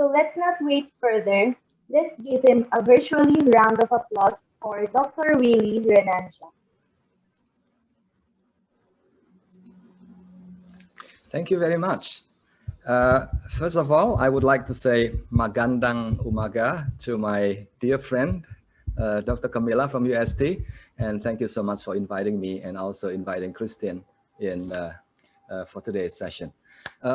So let's not wait further. Let's give him a virtually round of applause for Dr. Willie Renanja. Thank you very much. First of all, I would like to say Magandang Umaga to my dear friend, Dr. Camilla from UST. And thank you so much for inviting me and also inviting Christian in for today's session.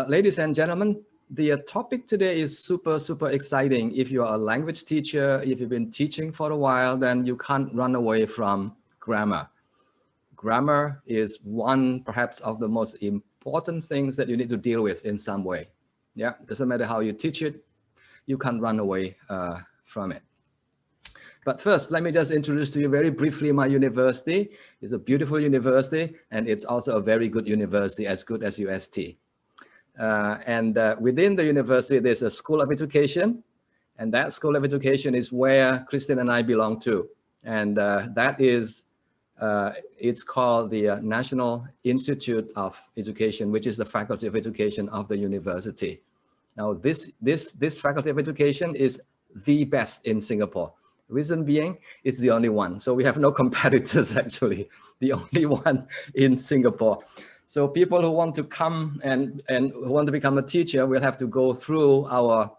Ladies and gentlemen, the topic today is super exciting. If you are a language teacher, if you've been teaching for a while, then you can't run away from grammar. Grammar is one perhaps of the most important things that you need to deal with in some way. Yeah, doesn't matter how you teach it, you can't run away from it. But first, let me just introduce to you very briefly my university. It's a beautiful university, and it's also a very good university, as good as UST. Within the university, there's a School of Education, and that School of Education is where Christian and I belong to. And that is, it's called the National Institute of Education, which is the Faculty of Education of the university. Now, this Faculty of Education is the best in Singapore. Reason being, it's the only one. So we have no competitors, actually, the only one in Singapore. So people who want to come and who want to become a teacher will have to go through our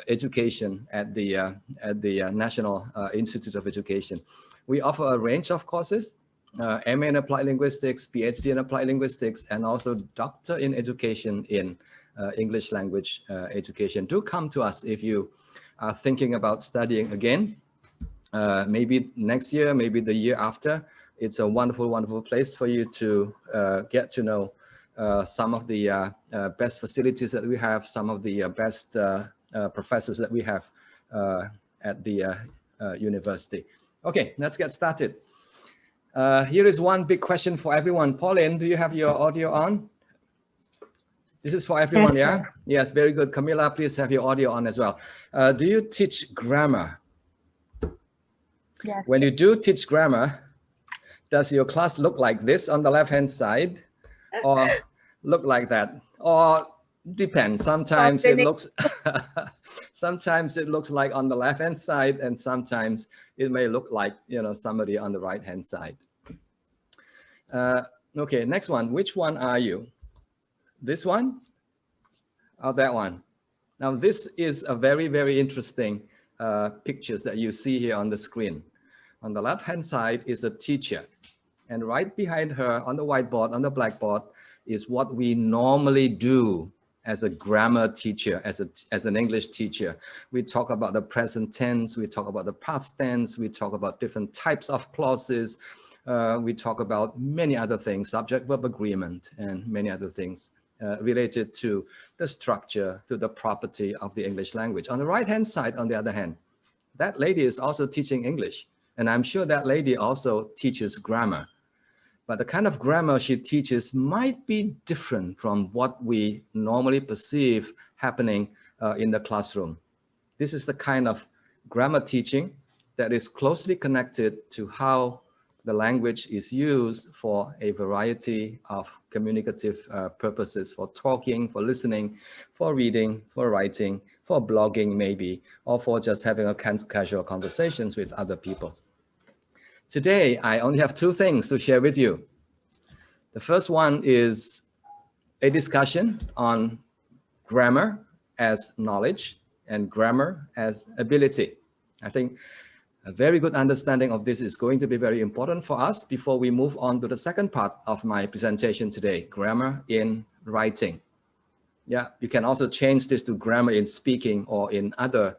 education at the National Institute of Education. We offer a range of courses, MA in Applied Linguistics, PhD in Applied Linguistics, and also Doctor in Education in English Language Education. Do come to us if you are thinking about studying again, maybe next year, maybe the year after. It's a wonderful place for you to get to know some of the best facilities that we have, some of the best professors that we have at the university. Okay, let's get started. Here is one big question for everyone. Pauline, do you have your audio on? This is for everyone, yes, yeah? Sir. Yes, very good. Camilla, please have your audio on as well. Do you teach grammar? Yes. When you do teach grammar, does your class look like this on the left-hand side or look like that? Or depends. Sometimes it looks sometimes it looks like on the left-hand side, and sometimes it may look like, you know, somebody on the right-hand side. Okay, next one. Which one are you? This one or that one? Now, this is a very interesting pictures that you see here on the screen. On the left-hand side is a teacher, and right behind her on the whiteboard, on the blackboard, is what we normally do as a grammar teacher, as an English teacher. We talk about the present tense, we talk about the past tense, we talk about different types of clauses, we talk about many other things, subject-verb agreement, and many other things related to the structure, to the property of the English language. On the right-hand side, on the other hand, that lady is also teaching English, and I'm sure that lady also teaches grammar. But the kind of grammar she teaches might be different from what we normally perceive happening in the classroom. This is the kind of grammar teaching that is closely connected to how the language is used for a variety of communicative purposes, for talking, for listening, for reading, for writing, for blogging maybe, or for just having a casual conversations with other people. Today, I only have two things to share with you. The first one is a discussion on grammar as knowledge and grammar as ability. I think a very good understanding of this is going to be very important for us before we move on to the second part of my presentation today, grammar in writing. Yeah, you can also change this to grammar in speaking or in other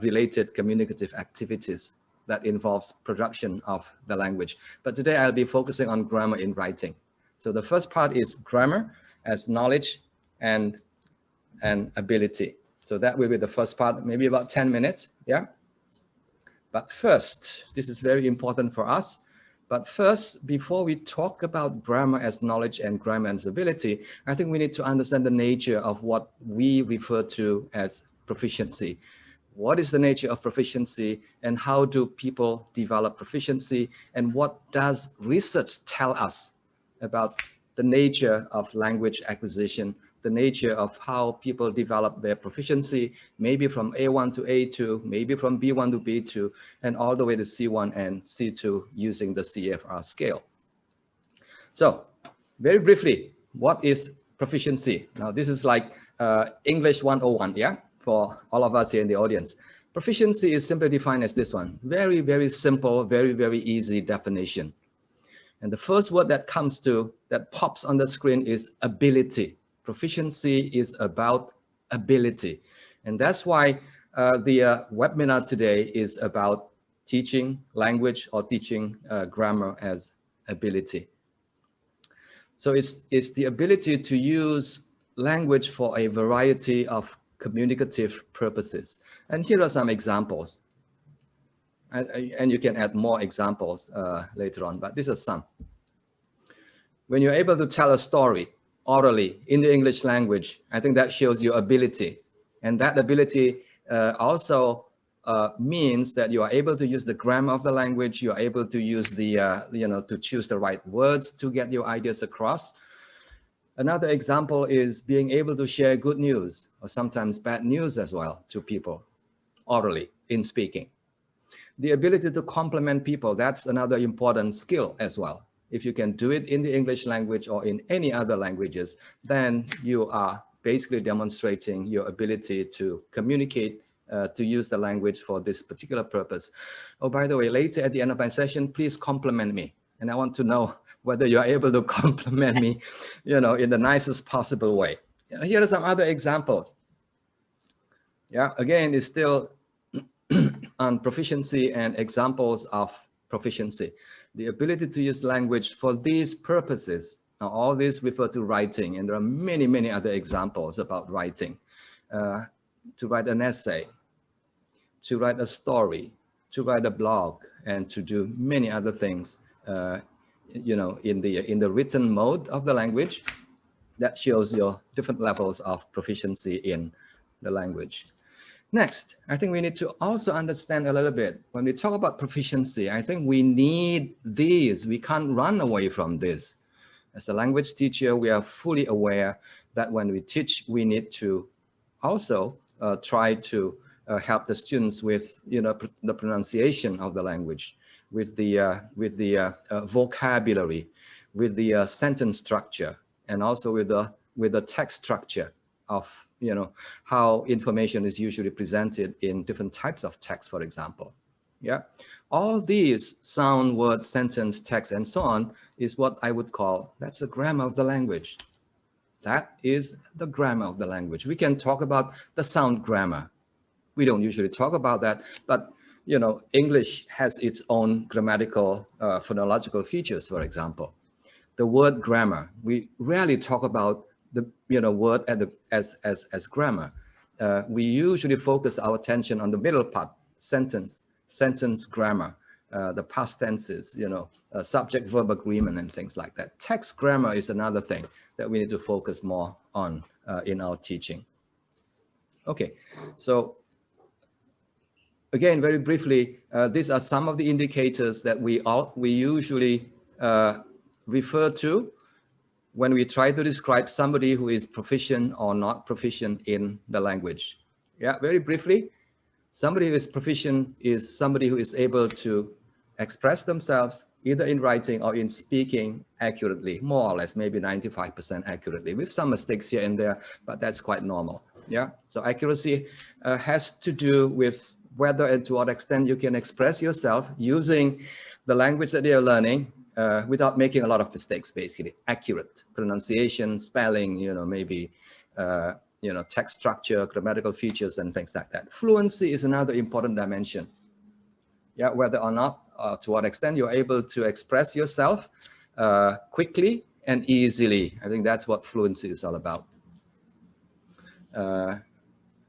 related communicative activities that involves production of the language. But today I'll be focusing on grammar in writing. So the first part is grammar as knowledge and ability. So that will be the first part, maybe about 10 minutes, yeah? But first, this is very important for us. But first, before we talk about grammar as knowledge and grammar as ability, I think we need to understand the nature of what we refer to as proficiency. What is the nature of proficiency, and how do people develop proficiency, and what does research tell us about the nature of language acquisition, the the nature of how people develop their proficiency, maybe from A1 to A2, maybe from B1 to B2, and all the way to C1 and C2 using the CFR scale. So very briefly, what is proficiency? Now, this is like English 101, yeah, for all of us here in the audience. Proficiency is simply defined as this one. Very, very simple, very, very easy definition. And the first word that pops on the screen is ability. Proficiency is about ability. And that's why the webinar today is about teaching language or teaching grammar as ability. So it's the ability to use language for a variety of communicative purposes. And here are some examples. And you can add more examples later on, but these are some. When you're able to tell a story orally in the English language, I think that shows your ability. And that ability also means that you are able to use the grammar of the language, you are able to use the, to choose the right words to get your ideas across. Another example is being able to share good news or sometimes bad news as well to people orally in speaking. The ability to compliment people, that's another important skill as well. If you can do it in the English language or in any other languages, then you are basically demonstrating your ability to communicate, to use the language for this particular purpose. Oh, by the way, later at the end of my session, please compliment me. And I want to know whether you're able to compliment me, in the nicest possible way. Here are some other examples. Yeah, again, it's still on proficiency and examples of proficiency. The ability to use language for these purposes. Now, all these refer to writing, and there are many, many other examples about writing. To write an essay, to write a story, to write a blog, and to do many other things, in the written mode of the language. That shows your different levels of proficiency in the language. Next, I think we need to also understand a little bit, when we talk about proficiency, I think we need these. We can't run away from this. As a language teacher, we are fully aware that when we teach, we need to also try to help the students with, the pronunciation of the language, with the vocabulary, with the sentence structure, and also with the text structure of how information is usually presented in different types of text, for example. Yeah, all these sound, word, sentence, text, and so on is what I would call, that's the grammar of the language. That is the grammar of the language. We can talk about the sound grammar. We don't usually talk about that, but English has its own grammatical, phonological features, for example. The word grammar, we rarely talk about the word as grammar. We usually focus our attention on the middle part, sentence grammar, the past tenses, subject verb agreement and things like that. Text grammar is another thing that we need to focus more on in our teaching. Okay, so again, very briefly, these are some of the indicators that we usually refer to when we try to describe somebody who is proficient or not proficient in the language. Yeah, very briefly, somebody who is proficient is somebody who is able to express themselves either in writing or in speaking accurately, more or less, maybe 95% accurately, with some mistakes here and there, but that's quite normal. Yeah, so accuracy has to do with whether and to what extent you can express yourself using the language that you're learning without making a lot of mistakes, basically. Accurate pronunciation, spelling, maybe, text structure, grammatical features, and things like that. Fluency is another important dimension. Yeah, whether or not, to what extent you're able to express yourself quickly and easily. I think that's what fluency is all about.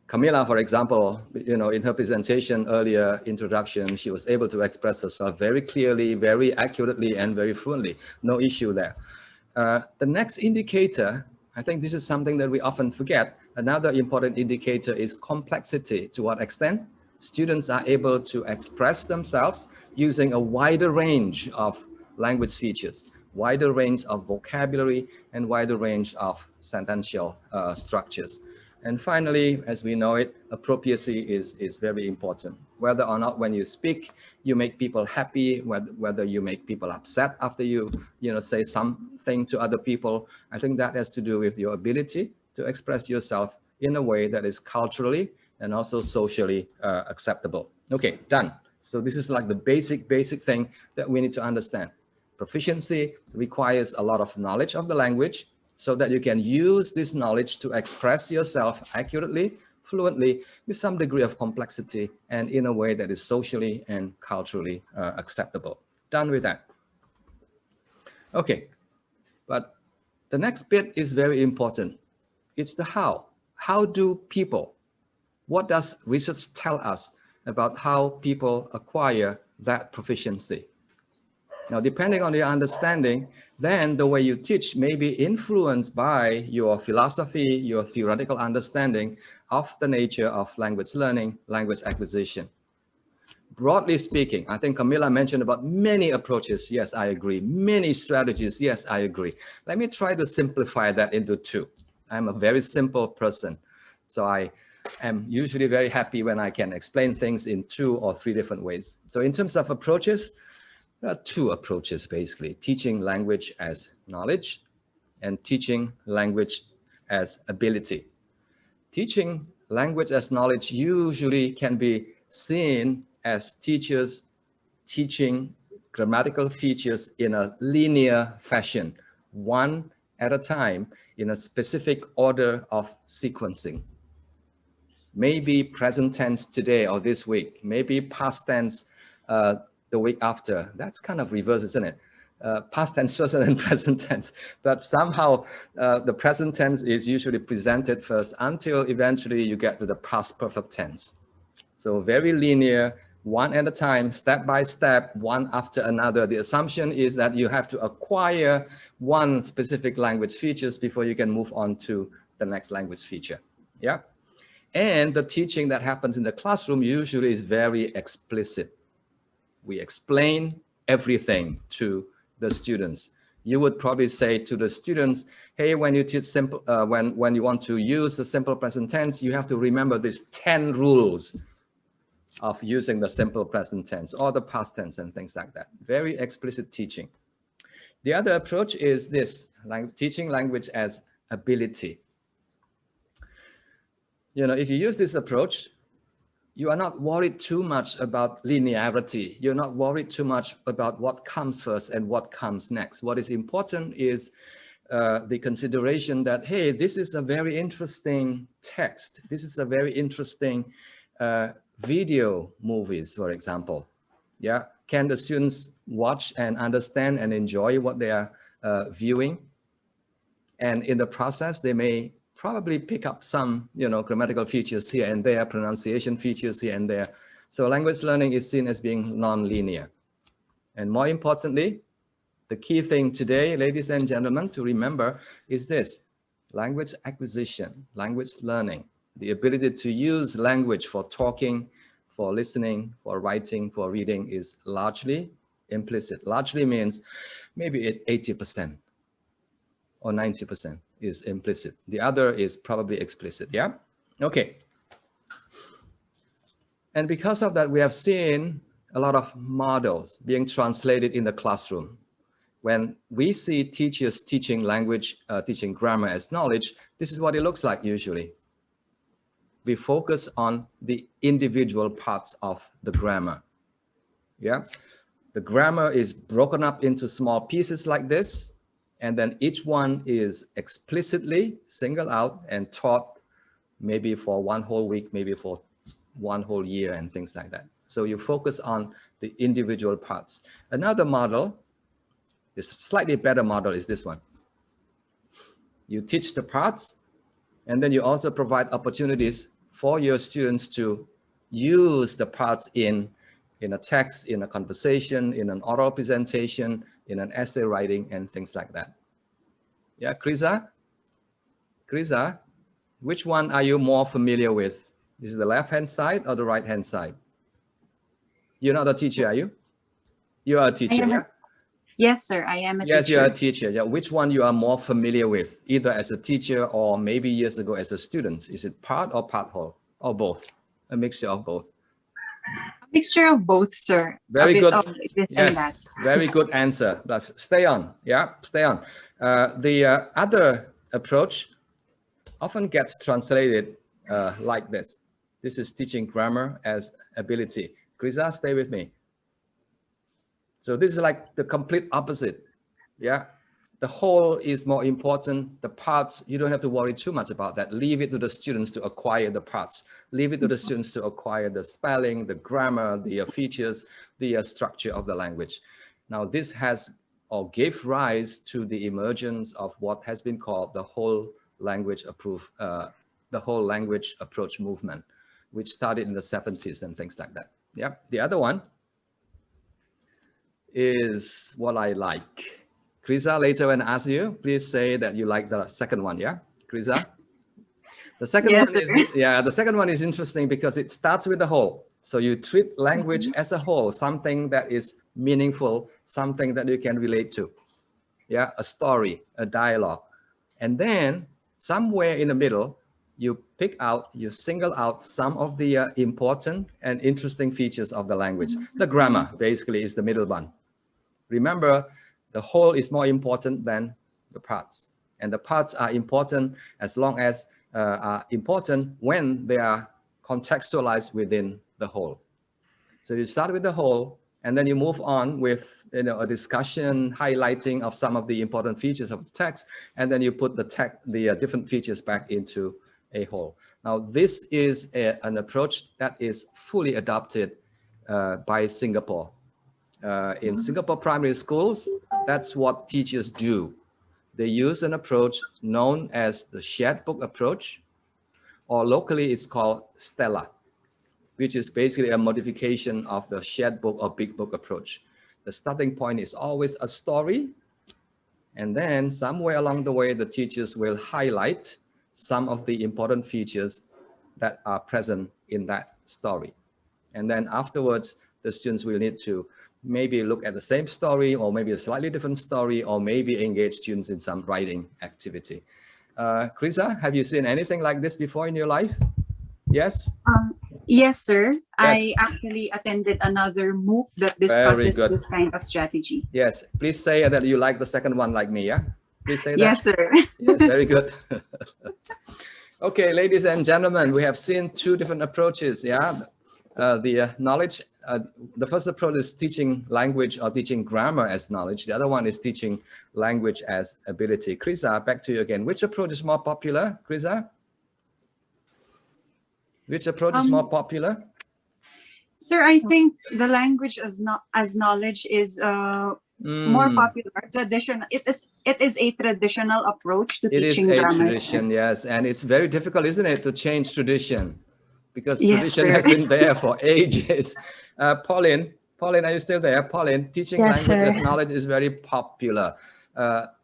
Camila, for example, in her presentation earlier, introduction, she was able to express herself very clearly, very accurately, and very fluently. No issue there. The next indicator, I think this is something that we often forget. Another important indicator is complexity. To what extent students are able to express themselves using a wider range of language features. wider range of vocabulary, and wider range of sentential structures. And finally, as we know it, appropriacy is very important. Whether or not when you speak, you make people happy, whether you make people upset after you say something to other people, I think that has to do with your ability to express yourself in a way that is culturally and also socially acceptable. Okay, done. So this is like the basic thing that we need to understand. Proficiency requires a lot of knowledge of the language so that you can use this knowledge to express yourself accurately, fluently, with some degree of complexity and in a way that is socially and culturally acceptable. Done with that. Okay, but the next bit is very important. It's the how. How do people, what does research tell us about how people acquire that proficiency? Now, depending on your understanding, then the way you teach may be influenced by your philosophy, your theoretical understanding of the nature of language learning, language acquisition. Broadly speaking, I think Camilla mentioned about many approaches. Yes, I agree. Many strategies. Yes, I agree. Let me try to simplify that into two. I'm a very simple person. So I am usually very happy when I can explain things in 2 or 3 different ways. So in terms of approaches, there are 2 approaches, basically. Teaching language as knowledge and teaching language as ability. Teaching language as knowledge usually can be seen as teachers teaching grammatical features in a linear fashion, one at a time, in a specific order of sequencing. Maybe present tense today or this week, maybe past tense the week after. That's kind of reverse, isn't it? Past tense first and then present tense. But somehow the present tense is usually presented first until eventually you get to the past perfect tense. So very linear, one at a time, step by step, one after another. The assumption is that you have to acquire one specific language features before you can move on to the next language feature. Yeah. And the teaching that happens in the classroom usually is very explicit. We explain everything to the students. You would probably say to the students, hey, when you teach simple, when you want to use the simple present tense, you have to remember these 10 rules of using the simple present tense or the past tense and things like that. Very explicit teaching. The other approach is this, teaching language as ability. You know, if you use this approach, you are not worried too much about linearity. You're not worried too much about what comes first and what comes next. What is important is the consideration that, hey, this is a very interesting text. This is a very interesting video movies, for example. Yeah, can the students watch and understand and enjoy what they are viewing? And in the process, they may probably pick up some, grammatical features here and there, pronunciation features here and there. So language learning is seen as being non-linear. And more importantly, the key thing today, ladies and gentlemen, to remember is this: language acquisition, language learning, the ability to use language for talking, for listening, for writing, for reading is largely implicit. Largely means maybe 80% or 90% is implicit. The other is probably explicit, yeah? Okay. And because of that, we have seen a lot of models being translated in the classroom. When we see teachers teaching language, teaching grammar as knowledge, this is what it looks like usually. We focus on the individual parts of the grammar. Yeah, the grammar is broken up into small pieces like this, and then each one is explicitly singled out and taught maybe for 1 whole week, maybe for 1 whole year and things like that. So you focus on the individual parts. Another model, this slightly better model, is this one. You teach the parts, and then you also provide opportunities for your students to use the parts in a text, in a conversation, in an oral presentation, in an essay writing, and things like that. Yeah, Krisa? Krisa, which one are you more familiar with? Is it the left-hand side or the right-hand side? You're not a teacher, are you? You are a teacher, yeah? Yes, sir. I am a Yes, teacher. you are a teacher. Yeah. Which one you are more familiar with, either as a teacher or maybe years ago as a student? Is it part or part whole or both? A mixture of both. A mixture of both, sir. Very a bit good. of this and that. Yes, very good answer. Let's stay on. Yeah, stay on. The other approach often gets translated like this. This is teaching grammar as ability. Krisa, stay with me. So this is like the complete opposite. Yeah. The whole is more important. The parts, you don't have to worry too much about that. Leave it to the students to acquire the parts. Leave it to the students to acquire the spelling, the grammar, the features, the structure of the language. Now, this has or gave rise to the emergence of what has been called the whole language approach movement, which started in the 70s and things like that. Yeah. The other one is what I like. Krisa, later when I ask you, please say that you like the second one, yeah? Krisa? The second Yes, one sir. is, yeah, the second one is interesting because it starts with the whole. So you treat language as a whole, something that is meaningful, something that you can relate to. Yeah, a story, a dialogue. And then somewhere in the middle, you pick out, you single out some of the important and interesting features of the language. The grammar basically is the middle one. Remember, the whole is more important than the parts. And the parts are important as long as are important when they are contextualized within the whole. So you start with the whole, and then you move on with a discussion highlighting of some of the important features of the text, and then you put the different features back into a whole. Now, this is an approach that is fully adopted by Singapore. In Singapore primary schools, that's what teachers do. They use an approach known as the shared book approach, or locally it's called Stella, which is basically a modification of the shared book or big book approach. The starting point is always a story, and then somewhere along the way, the teachers will highlight some of the important features that are present in that story. And then afterwards, the students will need to maybe look at the same story or maybe a slightly different story, or maybe engage students in some writing activity. Krisa, have you seen anything like this before in your life? Yes? Yes, sir. Yes. I actually attended another MOOC that Very discusses good. this kind of strategy. Yes, please say that you like the second one like me, yeah? Please say that. Yes, sir. Yes, very good. Okay, ladies and gentlemen, we have seen two different approaches, yeah? Knowledge, the first approach is teaching language or teaching grammar as knowledge. The other one is teaching language as ability. Krisa, back to you again. Which approach is more popular, Krisa? Which approach is more popular? Sir, I think the language as knowledge is more popular. Tradition. It is a traditional approach to teaching grammar. It is a tradition, yes, and it's very difficult, isn't it, to change tradition, because Yes, tradition sir. has been there for ages. Pauline, are you still there? Pauline, teaching Yes, language as sir. knowledge is very popular.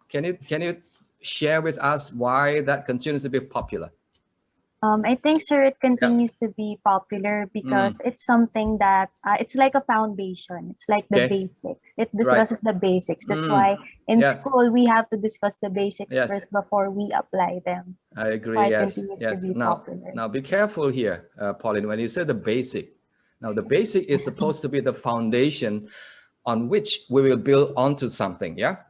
Can you share with us why that continues to be popular? I think, sir, it continues to be popular because it's something that it's like a foundation. It's like the Okay. basics. It discusses the basics. That's why in Yes. school we have to discuss the basics Yes. first before we apply them. I agree. Why it Yes. continues Yes. to be popular. Now be careful here, Pauline, when you say the basic. Now the basic is supposed to be the foundation on which we will build onto something. Yeah.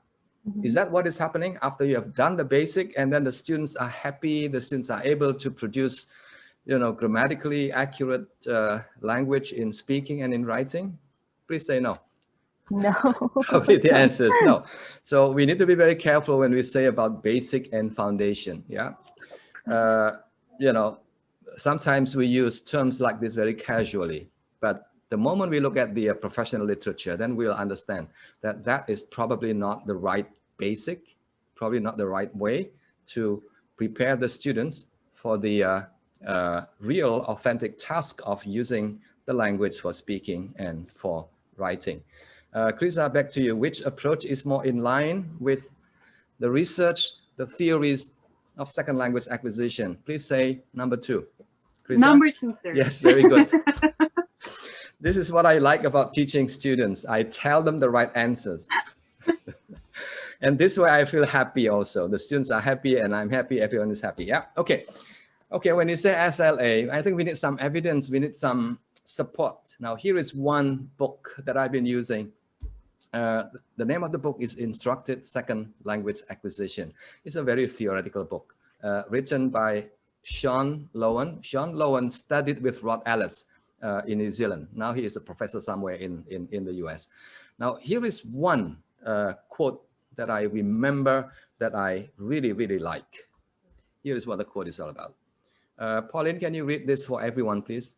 Is that what is happening after you have done the basic and then the students are happy, the students are able to produce, grammatically accurate language in speaking and in writing? Please say no. No. Probably the answer is no. So we need to be very careful when we say about basic and foundation. Yeah. Sometimes we use terms like this very casually, but the moment we look at the professional literature, then we'll understand that that is probably not the right basic, probably not the right way to prepare the students for the real authentic task of using the language for speaking and for writing. Krisa, back to you. Which approach is more in line with the research, the theories of second language acquisition? Please say number 2. Krisa? Number 2, sir. Yes, very good. This is what I like about teaching students. I tell them the right answers. And this way I feel happy also. The students are happy and I'm happy, everyone is happy. Yeah, okay. Okay, when you say SLA, I think we need some evidence, we need some support. Now here is one book that I've been using. The name of the book is Instructed Second Language Acquisition. It's a very theoretical book written by Sean Lowen. Sean Lowen studied with Rod Ellis in New Zealand. Now he is a professor somewhere in the US. Now here is one quote that I remember that I really, really like. Here is what the quote is all about. Pauline, can you read this for everyone, please?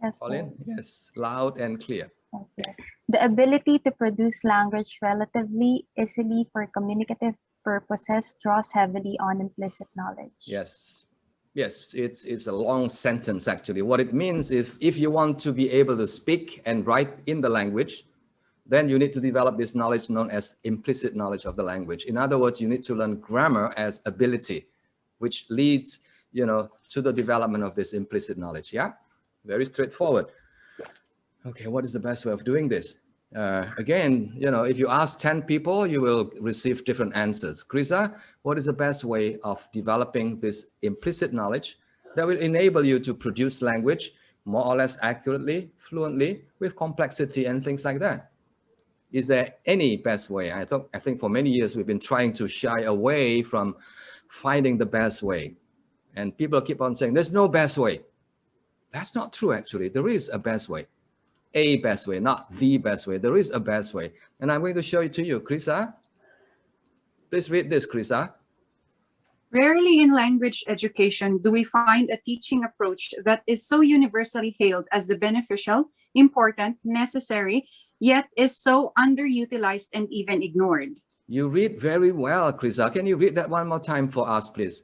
Yes, Pauline, sir. yes, loud and clear. Okay. The ability to produce language relatively easily for communicative purposes draws heavily on implicit knowledge. Yes. Yes, it's a long sentence actually. What it means is if you want to be able to speak and write in the language, then you need to develop this knowledge known as implicit knowledge of the language. In other words, you need to learn grammar as ability, which leads, you know, to the development of this implicit knowledge. Yeah, very straightforward. Okay, what is the best way of doing this? Again, you know, if you ask 10 people, you will receive different answers. Krisa, what is the best way of developing this implicit knowledge that will enable you to produce language more or less accurately, fluently, with complexity and things like that? Is there any best way? I think for many years we've been trying to shy away from finding the best way. And people keep on saying, there's no best way. That's not true, actually. There is a best way. A best way, not the best way. There is a best way. And I'm going to show it to you. Krisa, please read this, Krisa. Rarely in language education do we find a teaching approach that is so universally hailed as the beneficial, important, necessary, yet is so underutilized and even ignored. You read very well, Krisa. Can you read that one more time for us, please?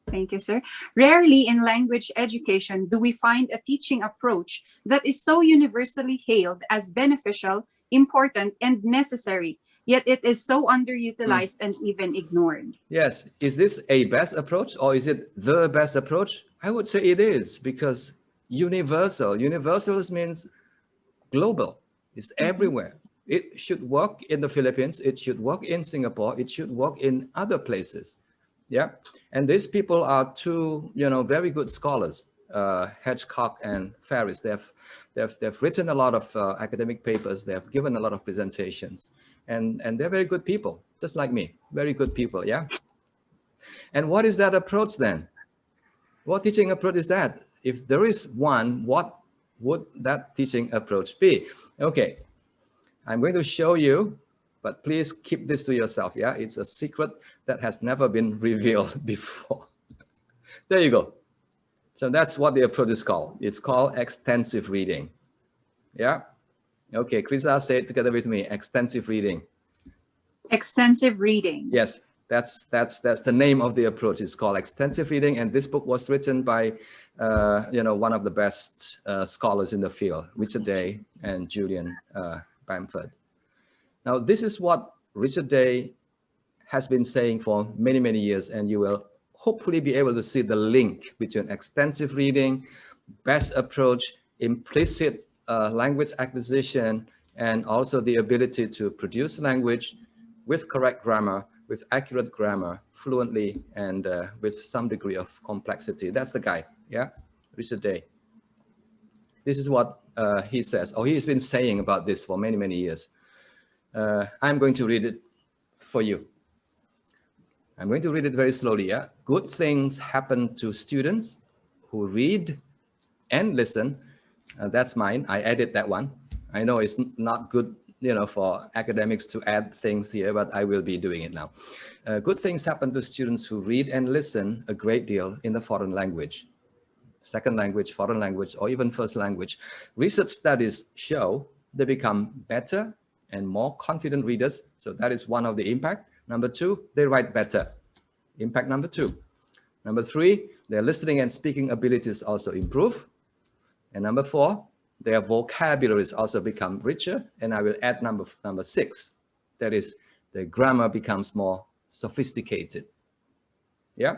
Thank you, sir. Rarely in language education do we find a teaching approach that is so universally hailed as beneficial, important, and necessary, yet it is so underutilized and even ignored. Yes. Is this a best approach or is it the best approach? I would say it is, because universal. Universal means global. It's everywhere. It should work in the Philippines. It should work in Singapore. It should work in other places. Yeah, and these people are two, you know, very good scholars, Hedgecock and Ferris. They've written a lot of academic papers. They have given a lot of presentations, and they're very good people, just like me. Very good people, yeah. And what is that approach then? What teaching approach is that? If there is one, what would that teaching approach be? Okay, I'm going to show you, but please keep this to yourself. Yeah, it's a secret that has never been revealed before. There you go. So that's what the approach is called. It's called extensive reading. Yeah. Okay, Krisa, say it together with me. Extensive reading. Extensive reading. Yes, that's the name of the approach. It's called extensive reading, and this book was written by you know, one of the best scholars in the field, Richard Day and Julian Bamford. Now, this is what Richard Day has been saying for many, many years, and you will hopefully be able to see the link between extensive reading, best approach, implicit language acquisition, and also the ability to produce language with correct grammar, with accurate grammar, fluently, and with some degree of complexity. That's the guy, yeah, Richard Day. This is what he says, or he's been saying about this for many, many years. I'm going to read it for you. I'm going to read it very slowly. Yeah? Good things happen to students who read and listen. That's mine. I added that one. I know it's not good, you know, for academics to add things here, but I will be doing it now. Good things happen to students who read and listen a great deal in the foreign language, second language, foreign language, or even first language. Research studies show they become better and more confident readers. So that is one of the impact. Number two, they write better. Impact number two. Number three, their listening and speaking abilities also improve. And number four, their vocabularies also become richer. And I will add number six. That is, the grammar becomes more sophisticated. Yeah.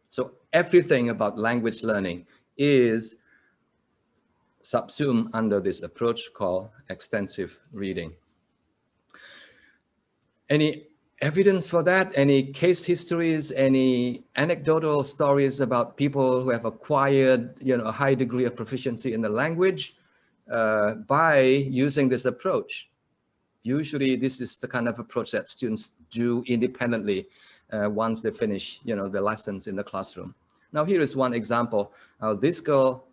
So everything about language learning is subsumed under this approach called extensive reading. Any evidence for that? Any case histories, any anecdotal stories about people who have acquired, a high degree of proficiency in the language by using this approach? Usually this is the kind of approach that students do independently once they finish, the lessons in the classroom. Now, here is one example. This girl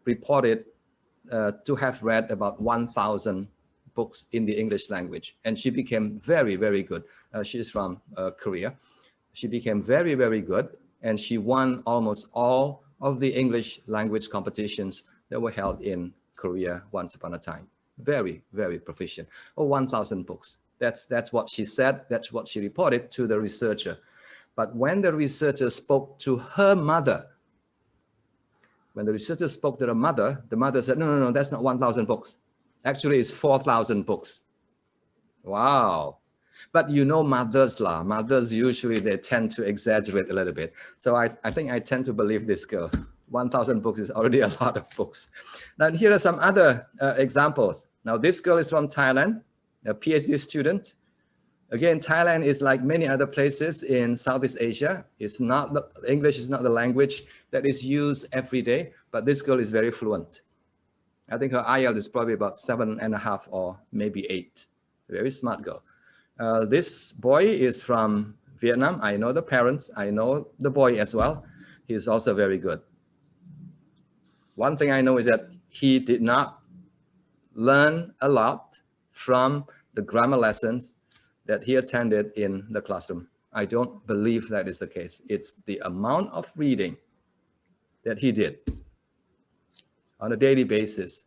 reported to have read about 1,000 books in the English language, and she became very, very good. She's from Korea. She became very, very good, and she won almost all of the English language competitions that were held in Korea once upon a time. Very, very proficient. 1,000 books. That's what she said. That's what she reported to the researcher. But when the researcher spoke to her mother, when the researcher spoke to the mother said, no, that's not 1,000 books. Actually, it's 4,000 books. Wow. But mothers, mothers usually, they tend to exaggerate a little bit. So I think I tend to believe this girl. 1,000 books is already a lot of books. Now, here are some other examples. Now, this girl is from Thailand, a PhD student. Again, Thailand is like many other places in Southeast Asia. English is not the language that is used every day, but this girl is very fluent. I think her IELTS is probably about 7.5 or maybe 8. Very smart girl. This boy is from Vietnam. I know the parents. I know the boy as well. He's also very good. One thing I know is that he did not learn a lot from the grammar lessons that he attended in the classroom. I don't believe that is the case. It's the amount of reading that he did on a daily basis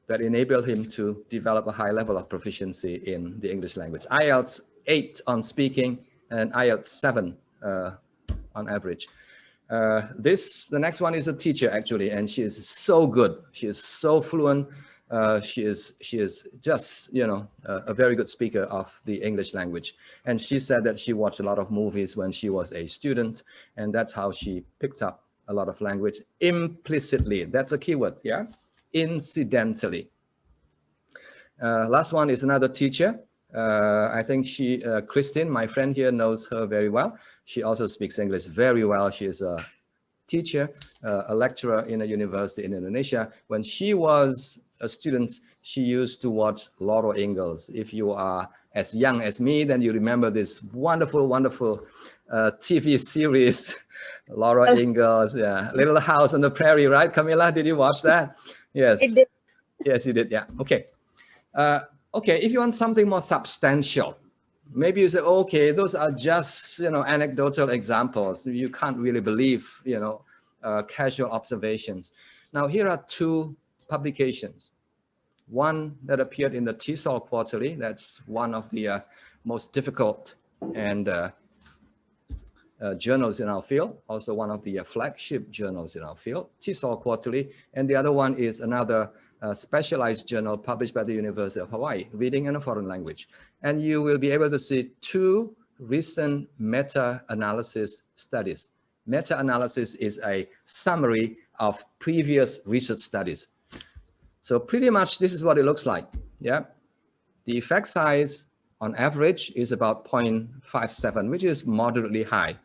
that enabled him to develop a high level of proficiency in the English language. IELTS 8 on speaking and IELTS 7 on average. The next one is a teacher actually, and she is so good. She is so fluent. She is just, a very good speaker of the English language. And she said that she watched a lot of movies when she was a student, and that's how she picked up a lot of language implicitly. That's a keyword, yeah? Incidentally. Last one is another teacher. I think Christine, my friend here, knows her very well. She also speaks English very well. She is a teacher, a lecturer in a university in Indonesia. When she was a student, she used to watch Laura Ingalls. If you are as young as me, then you remember this wonderful, wonderful TV series, Laura Ingalls, yeah, Little House on the Prairie, right? Camila, did you watch that? Yes. I did. Yes, you did, yeah, okay. Okay, if you want something more substantial, maybe you say, okay, those are just, anecdotal examples. You can't really believe, casual observations. Now, here are two publications. One that appeared in the TESOL Quarterly. That's one of the most difficult and journals in our field. Also one of the flagship journals in our field, TESOL Quarterly. And the other one is another specialized journal published by the University of Hawaii, Reading in a Foreign Language. And you will be able to see two recent meta-analysis studies. Meta-analysis is a summary of previous research studies. So pretty much this is what it looks like, yeah? The effect size on average is about 0.57, which is moderately high.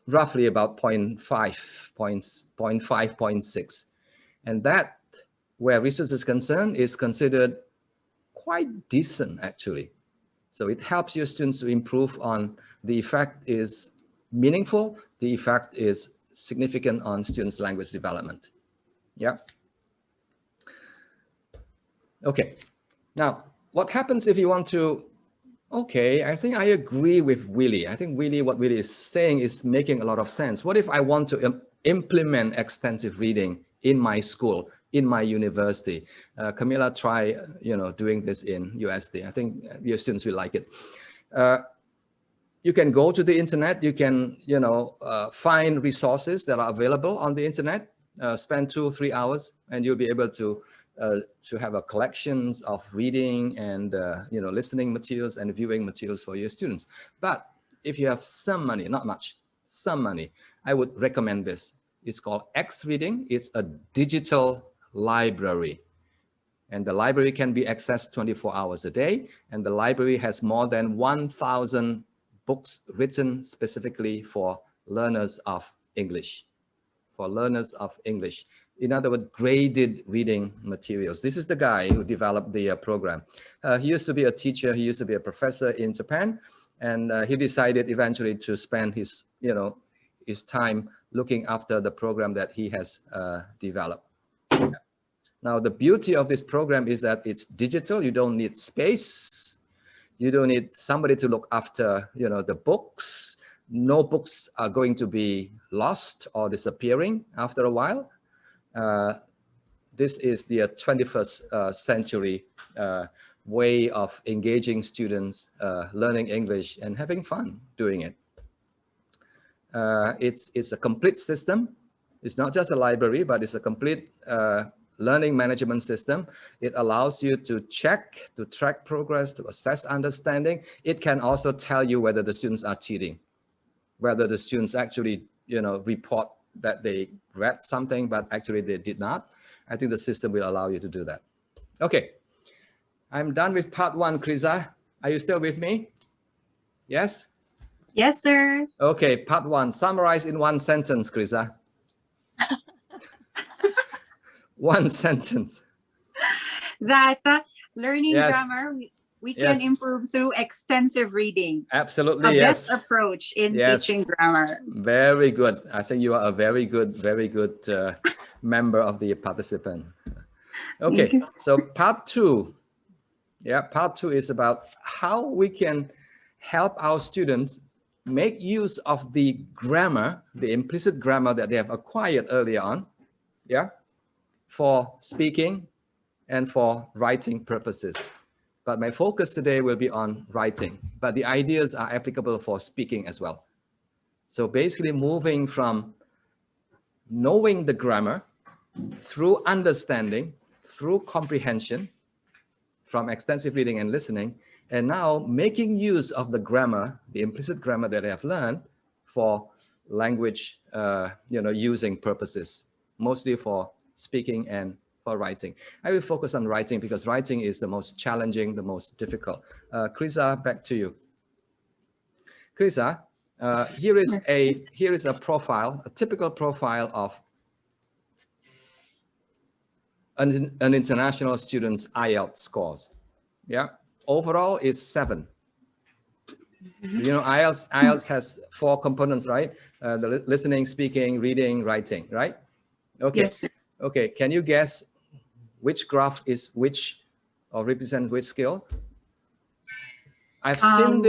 Roughly about 0.5, 0.6. And that, where research is concerned, is considered quite decent, actually. So it helps your students to improve on the effect is meaningful, the effect is significant on students' language development. Yeah. Okay. Now, what happens if you want to, okay, I think I agree with Willie. I think what Willie is saying is making a lot of sense. What if I want to implement extensive reading in my school, in my university? Camila, try, doing this in USD. I think your students will like it. You can go to the internet. You can, find resources that are available on the internet. Spend 2 or 3 hours, and you'll be able to have a collection of reading and listening materials and viewing materials for your students. But if you have some money, not much, some money, I would recommend this. It's called X Reading. It's a digital library. And the library can be accessed 24 hours a day. And the library has more than 1,000 books written specifically for learners of English. For learners of English. In other words, graded reading materials. This is the guy who developed the program. He used to be a teacher. He used to be a professor in Japan. And he decided eventually to spend his, his time looking after the program that he has developed. Now, the beauty of this program is that it's digital. You don't need space. You don't need somebody to look after, the books. No books are going to be lost or disappearing after a while. This is the 21st century way of engaging students, learning English and having fun doing it. It's a complete system. It's not just a library, but it's a complete learning management system. It allows you to check, to track progress, to assess understanding. It can also tell you whether the students are cheating, whether the students actually, report that they read something, but actually they did not. I think the system will allow you to do that. Okay, I'm done with part one, Krisa. Are you still with me? Yes? Yes, sir. Okay, part one, summarize in one sentence, Krisa. One sentence. That learning Yes. grammar, we Yes. can improve through extensive reading. Absolutely, The yes. best approach in Yes. teaching grammar. Very good. I think you are a very good member of the participant. Okay, so part two. Yeah, part two is about how we can help our students make use of the grammar, the implicit grammar that they have acquired earlier on, yeah, for speaking and for writing purposes. But my focus today will be on writing, but the ideas are applicable for speaking as well. So basically moving from knowing the grammar through understanding, through comprehension, from extensive reading and listening, and now making use of the grammar, the implicit grammar that I have learned for language, using purposes, mostly for speaking and for writing. I will focus on writing because writing is the most challenging, the most difficult. Krisa, back to you. Krisa, here is a profile, a typical profile of an international student's IELTS scores. Yeah, overall is 7. IELTS has 4 components, right? The listening, speaking, reading, writing, right? Okay. Yes, sir. Okay, can you guess which graph is which or represent which skill? I've seen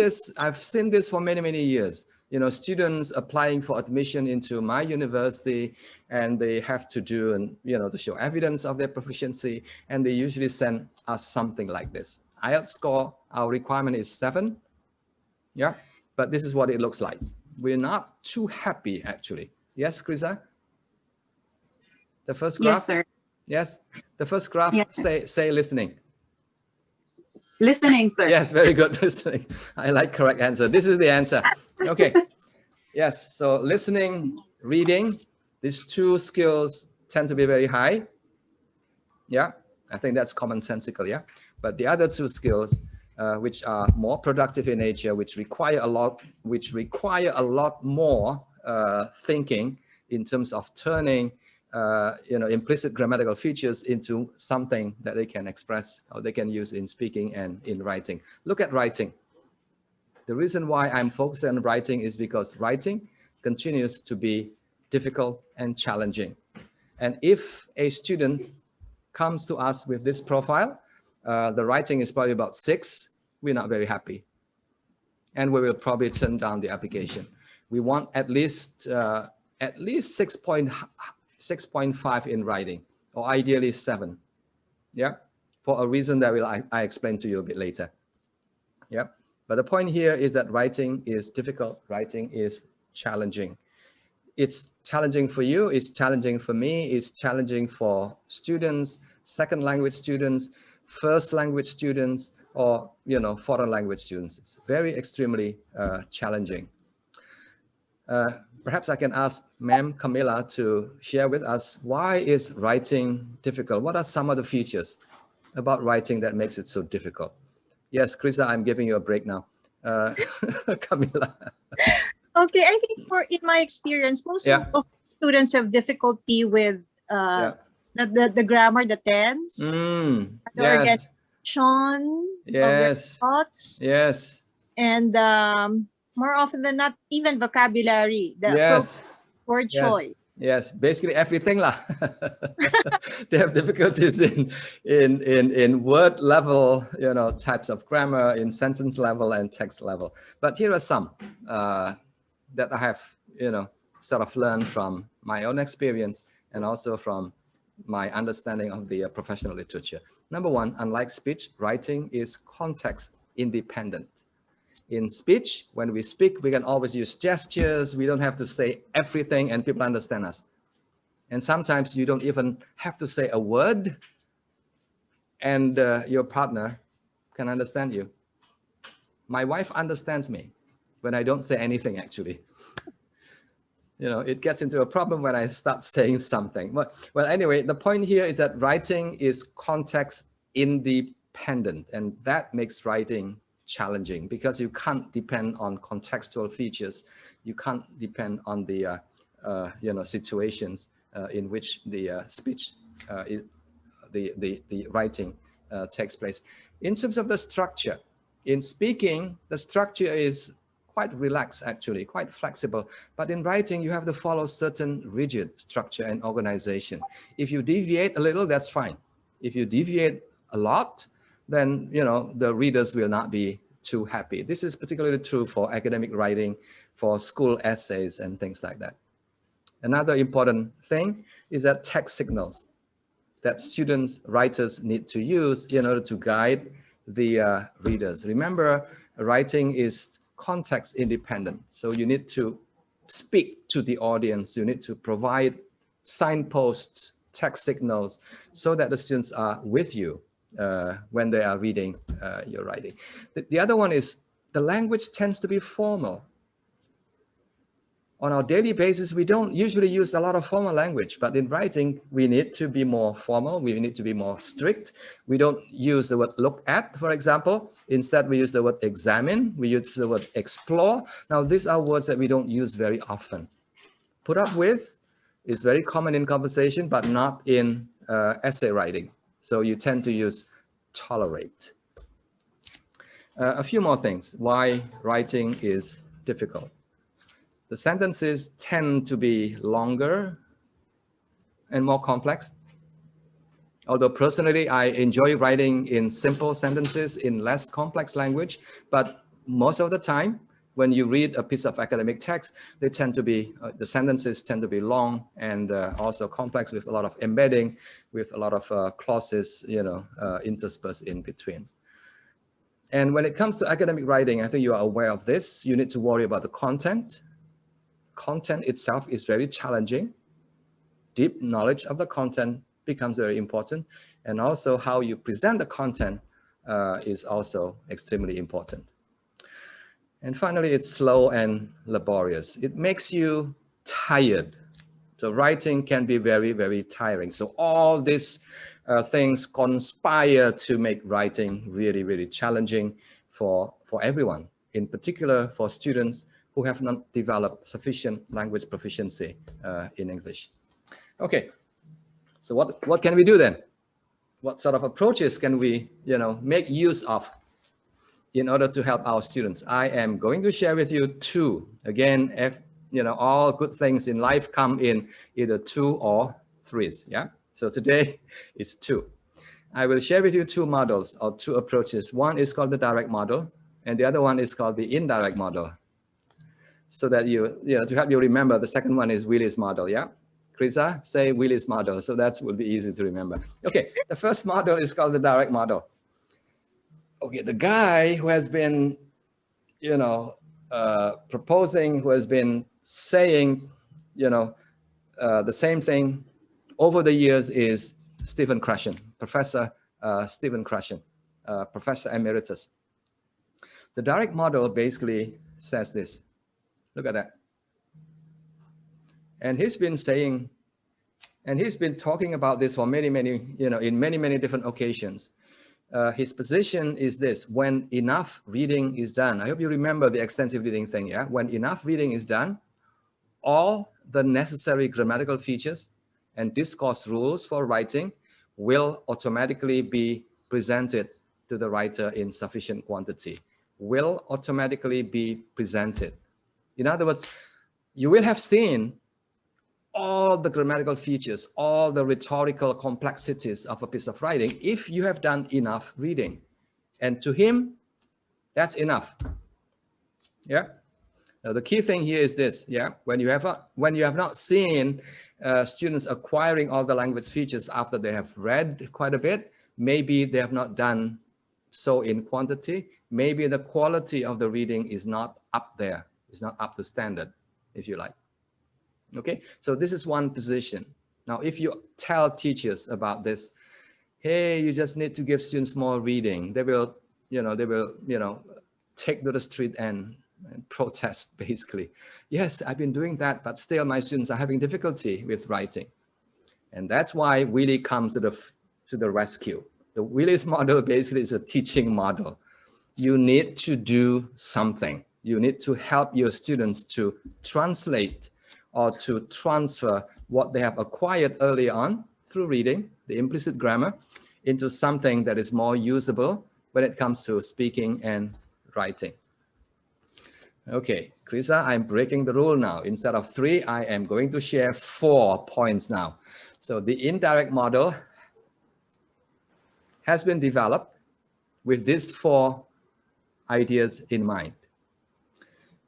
this for many years. Students applying for admission into my university, and they have to do, to show evidence of their proficiency, and they usually send us something like this. IELTS score, our requirement is 7. Yeah, but this is what it looks like. We're not too happy, actually. Yes, Krisa? The first graph? Yes, sir. Yes, the first graph, Yes, say listening. Listening, sir. Yes, very good, listening. I like correct answer. This is the answer. Okay. Yes, so listening, reading, these 2 skills tend to be very high. Yeah, I think that's commonsensical, yeah. But the other 2 skills, which are more productive in nature, which require a lot more thinking in terms of turning implicit grammatical features into something that they can express or they can use in speaking and in writing. Look at writing. The reason why I'm focused on writing is because writing continues to be difficult and challenging. And if a student comes to us with this profile, the writing is probably about 6, we're not very happy. And we will probably turn down the application. We want at least 6.5 in writing, or ideally 7. Yeah, for a reason that I explain to you a bit later. Yeah, but the point here is that writing is difficult. Writing is challenging. It's challenging for you. It's challenging for me. It's challenging for students, second language students, first language students, or foreign language students. It's very extremely challenging. Perhaps I can ask Ma'am Camilla to share with us, why is writing difficult? What are some of the features? about writing that makes it so difficult? Yes, Krisa, I'm giving you a break now. Camila. Okay, I think in my experience, most of students have difficulty with the grammar, the tense, the organization of their thoughts. Yes. And more often than not, even vocabulary, the word choice. Yes, basically everything lah. They have difficulties in word level, types of grammar, in sentence level and text level. But here are some that I have, sort of learned from my own experience and also from my understanding of the professional literature. Number one, unlike speech, writing is context independent. In speech, when we speak, we can always use gestures. We don't have to say everything and people understand us. And sometimes you don't even have to say a word and your partner can understand you. My wife understands me when I don't say anything, actually. It gets into a problem when I start saying something. Well, anyway, the point here is that writing is context independent, and that makes writing challenging because you can't depend on contextual features. You can't depend on the situations in which the speech, the writing takes place. In terms of the structure, in speaking, the structure is quite relaxed, actually, quite flexible. But in writing, you have to follow certain rigid structure and organization. If you deviate a little, that's fine. If you deviate a lot, then the readers will not be too happy. This is particularly true for academic writing, for school essays and things like that. Another important thing is that text signals that students, writers need to use in order to guide the readers. Remember, writing is context independent. So you need to speak to the audience. You need to provide signposts, text signals, so that the students are with you when they are reading your writing. The other one is the language tends to be formal. On our daily basis, we don't usually use a lot of formal language, but in writing, we need to be more formal. We need to be more strict. We don't use the word look at, for example. Instead, we use the word examine. We use the word explore. Now, these are words that we don't use very often. Put up with is very common in conversation, but not in essay writing. So you tend to use tolerate. A few more things why writing is difficult. The sentences tend to be longer and more complex. Although personally, I enjoy writing in simple sentences in less complex language, but most of the time, when you read a piece of academic text, they tend to be, the sentences tend to be long and also complex with a lot of embedding, with a lot of clauses, interspersed in between. And when it comes to academic writing, I think you are aware of this. You need to worry about the content. Content itself is very challenging. Deep knowledge of the content becomes very important. And also how you present the content is also extremely important. And finally, it's slow and laborious. It makes you tired. So writing can be very, very tiring. So all these things conspire to make writing really, really challenging for everyone, in particular for students who have not developed sufficient language proficiency in English. Okay, so what can we do then? What sort of approaches can we, make use of in order to help our students? I am going to share with you two. Again, all good things in life come in either two or threes. Yeah. So today is two. I will share with you two models or two approaches. One is called the direct model, and the other one is called the indirect model. So that to help you remember, the second one is Willis model, yeah? Krisa, say Willis model, so that will be easy to remember. Okay, the first model is called the direct model. Okay, the guy who has been, proposing, who has been saying, the same thing over the years is Stephen Krashen, Professor Stephen Krashen, Professor Emeritus. The direct model basically says this. Look at that. And he's been saying, and he's been talking about this for many, in many different occasions. his position is this: when enough reading is done, I hope you remember the extensive reading thing, yeah? When enough reading is done, all the necessary grammatical features and discourse rules for writing will automatically be presented to the writer in sufficient quantity, will automatically be presented. In other words, you will have seen all the grammatical features, all the rhetorical complexities of a piece of writing if you have done enough reading. And to him, that's enough. Yeah. Now, the key thing here is this, yeah, when you have not seen students acquiring all the language features after they have read quite a bit, maybe they have not done so in quantity, maybe the quality of the reading is not up there, it's not up to standard, if you like. Okay, so this is one position. Now, if you tell teachers about this, hey, you just need to give students more reading, they will, take to the street and protest, basically. Yes, I've been doing that, but still my students are having difficulty with writing. And that's why Willie comes to the rescue. The Willie's model basically is a teaching model. You need to do something. You need to help your students to translate or to transfer what they have acquired early on through reading, the implicit grammar, into something that is more usable when it comes to speaking and writing. Okay, Krisa, I'm breaking the rule now. Instead of 3, I am going to share 4 points now. So the indirect model has been developed with these 4 ideas in mind.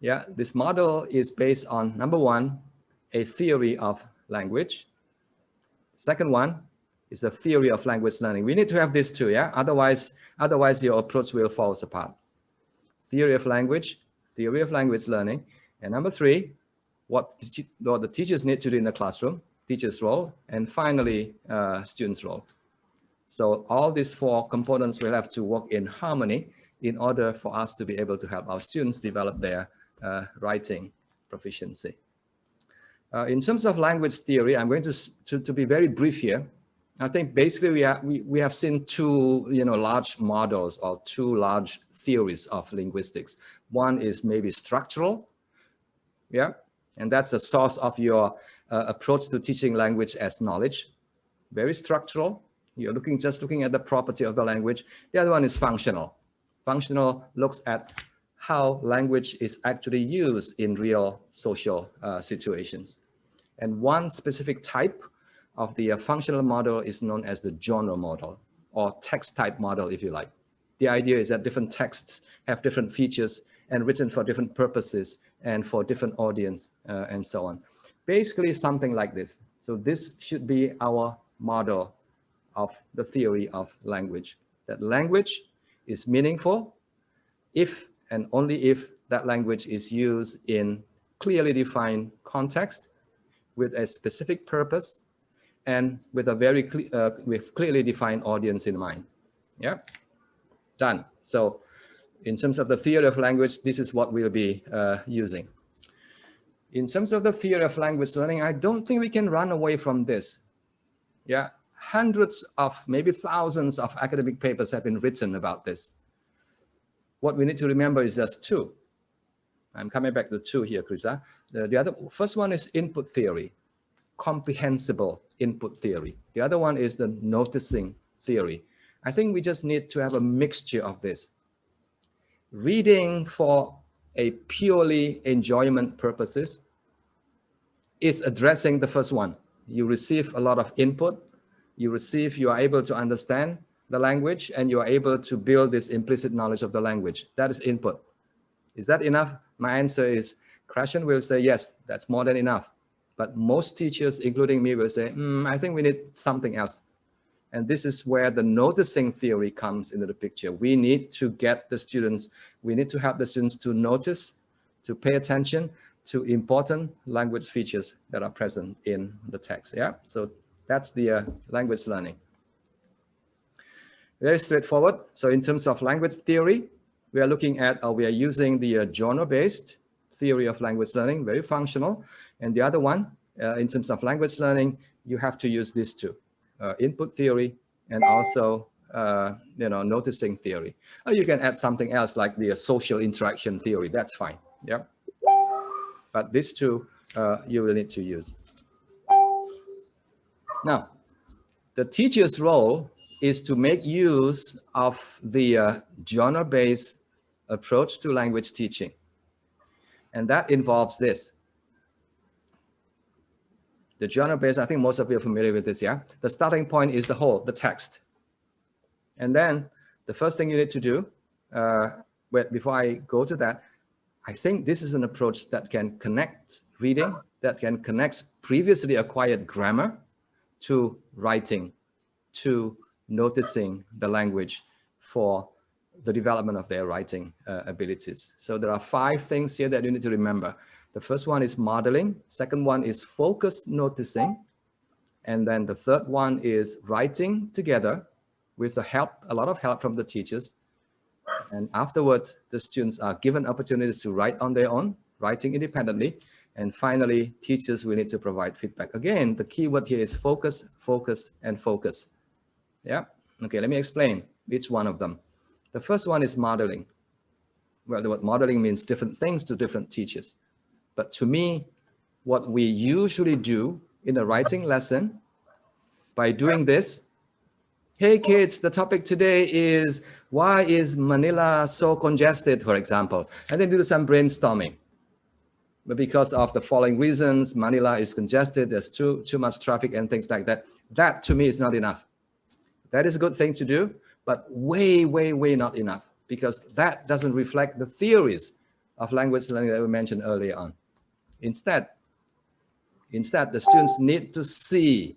Yeah, this model is based on, number 1, a theory of language. Second one is the theory of language learning. We need to have these 2, yeah? Otherwise your approach will fall apart. Theory of language, theory of language learning. And number 3, what the teachers need to do in the classroom, teacher's role, and finally, student's role. So all these 4 components will have to work in harmony in order for us to be able to help our students develop their writing proficiency. In terms of language theory, I'm going to be very brief here. I think basically we have seen 2 large models or 2 large theories of linguistics. One is maybe structural, yeah, and that's the source of your approach to teaching language as knowledge. Very structural. You're just looking at the property of the language. The other one is functional. Functional looks at how language is actually used in real social situations. And one specific type of the functional model is known as the genre model, or text type model, if you like. The idea is that different texts have different features and written for different purposes and for different audience and so on. Basically something like this. So this should be our model of the theory of language, that language is meaningful if and only if that language is used in clearly defined context with a specific purpose and with a with clearly defined audience in mind. Yeah, done. So in terms of the theory of language, this is what we'll be using. In terms of the theory of language learning, I don't think we can run away from this. Yeah, hundreds of, maybe thousands of academic papers have been written about this. What we need to remember is just 2. I'm coming back to 2 here, Krisa. The first one is input theory, comprehensible input theory. The other one is the noticing theory. I think we just need to have a mixture of this. Reading for a purely enjoyment purposes is addressing the first one. You receive a lot of input, you are able to understand the language, and you are able to build this implicit knowledge of the language. That is input. Is that enough? My answer is, Krashen will say, yes, that's more than enough. But most teachers, including me, will say, I think we need something else. And this is where the noticing theory comes into the picture. We need to get the students, we need to help the students to notice, to pay attention to important language features that are present in the text. Yeah, so that's the language learning. Very straightforward. So in terms of language theory, we are looking at, we are using the genre-based theory of language learning, very functional. And the other one, in terms of language learning, you have to use these 2, input theory and also noticing theory. Or you can add something else like the social interaction theory. That's fine. Yeah. But these two you will need to use. Now, the teacher's role is to make use of the genre-based approach to language teaching. And that involves this. The genre-based, I think most of you are familiar with this, yeah? The starting point is the whole, the text. And then the first thing you need to do, before I go to that, I think this is an approach that can connect reading, that can connect previously acquired grammar to writing, to noticing the language for the development of their writing abilities. So there are 5 things here that you need to remember. The first one is modeling. Second one is focused noticing. And then the third one is writing together with a lot of help from the teachers. And afterwards, the students are given opportunities to write on their own, writing independently. And finally, teachers will need to provide feedback. Again, the key word here is focus, focus, and focus. Yeah. Okay, let me explain each one of them. The first one is modeling. Well, the word modeling means different things to different teachers. But to me, what we usually do in a writing lesson by doing this, hey kids, the topic today is why is Manila so congested, for example, and then do some brainstorming. But because of the following reasons, Manila is congested, there's too much traffic and things like that. That to me is not enough. That is a good thing to do, but way, way, way not enough, because that doesn't reflect the theories of language learning that we mentioned earlier on. Instead, the students need to see.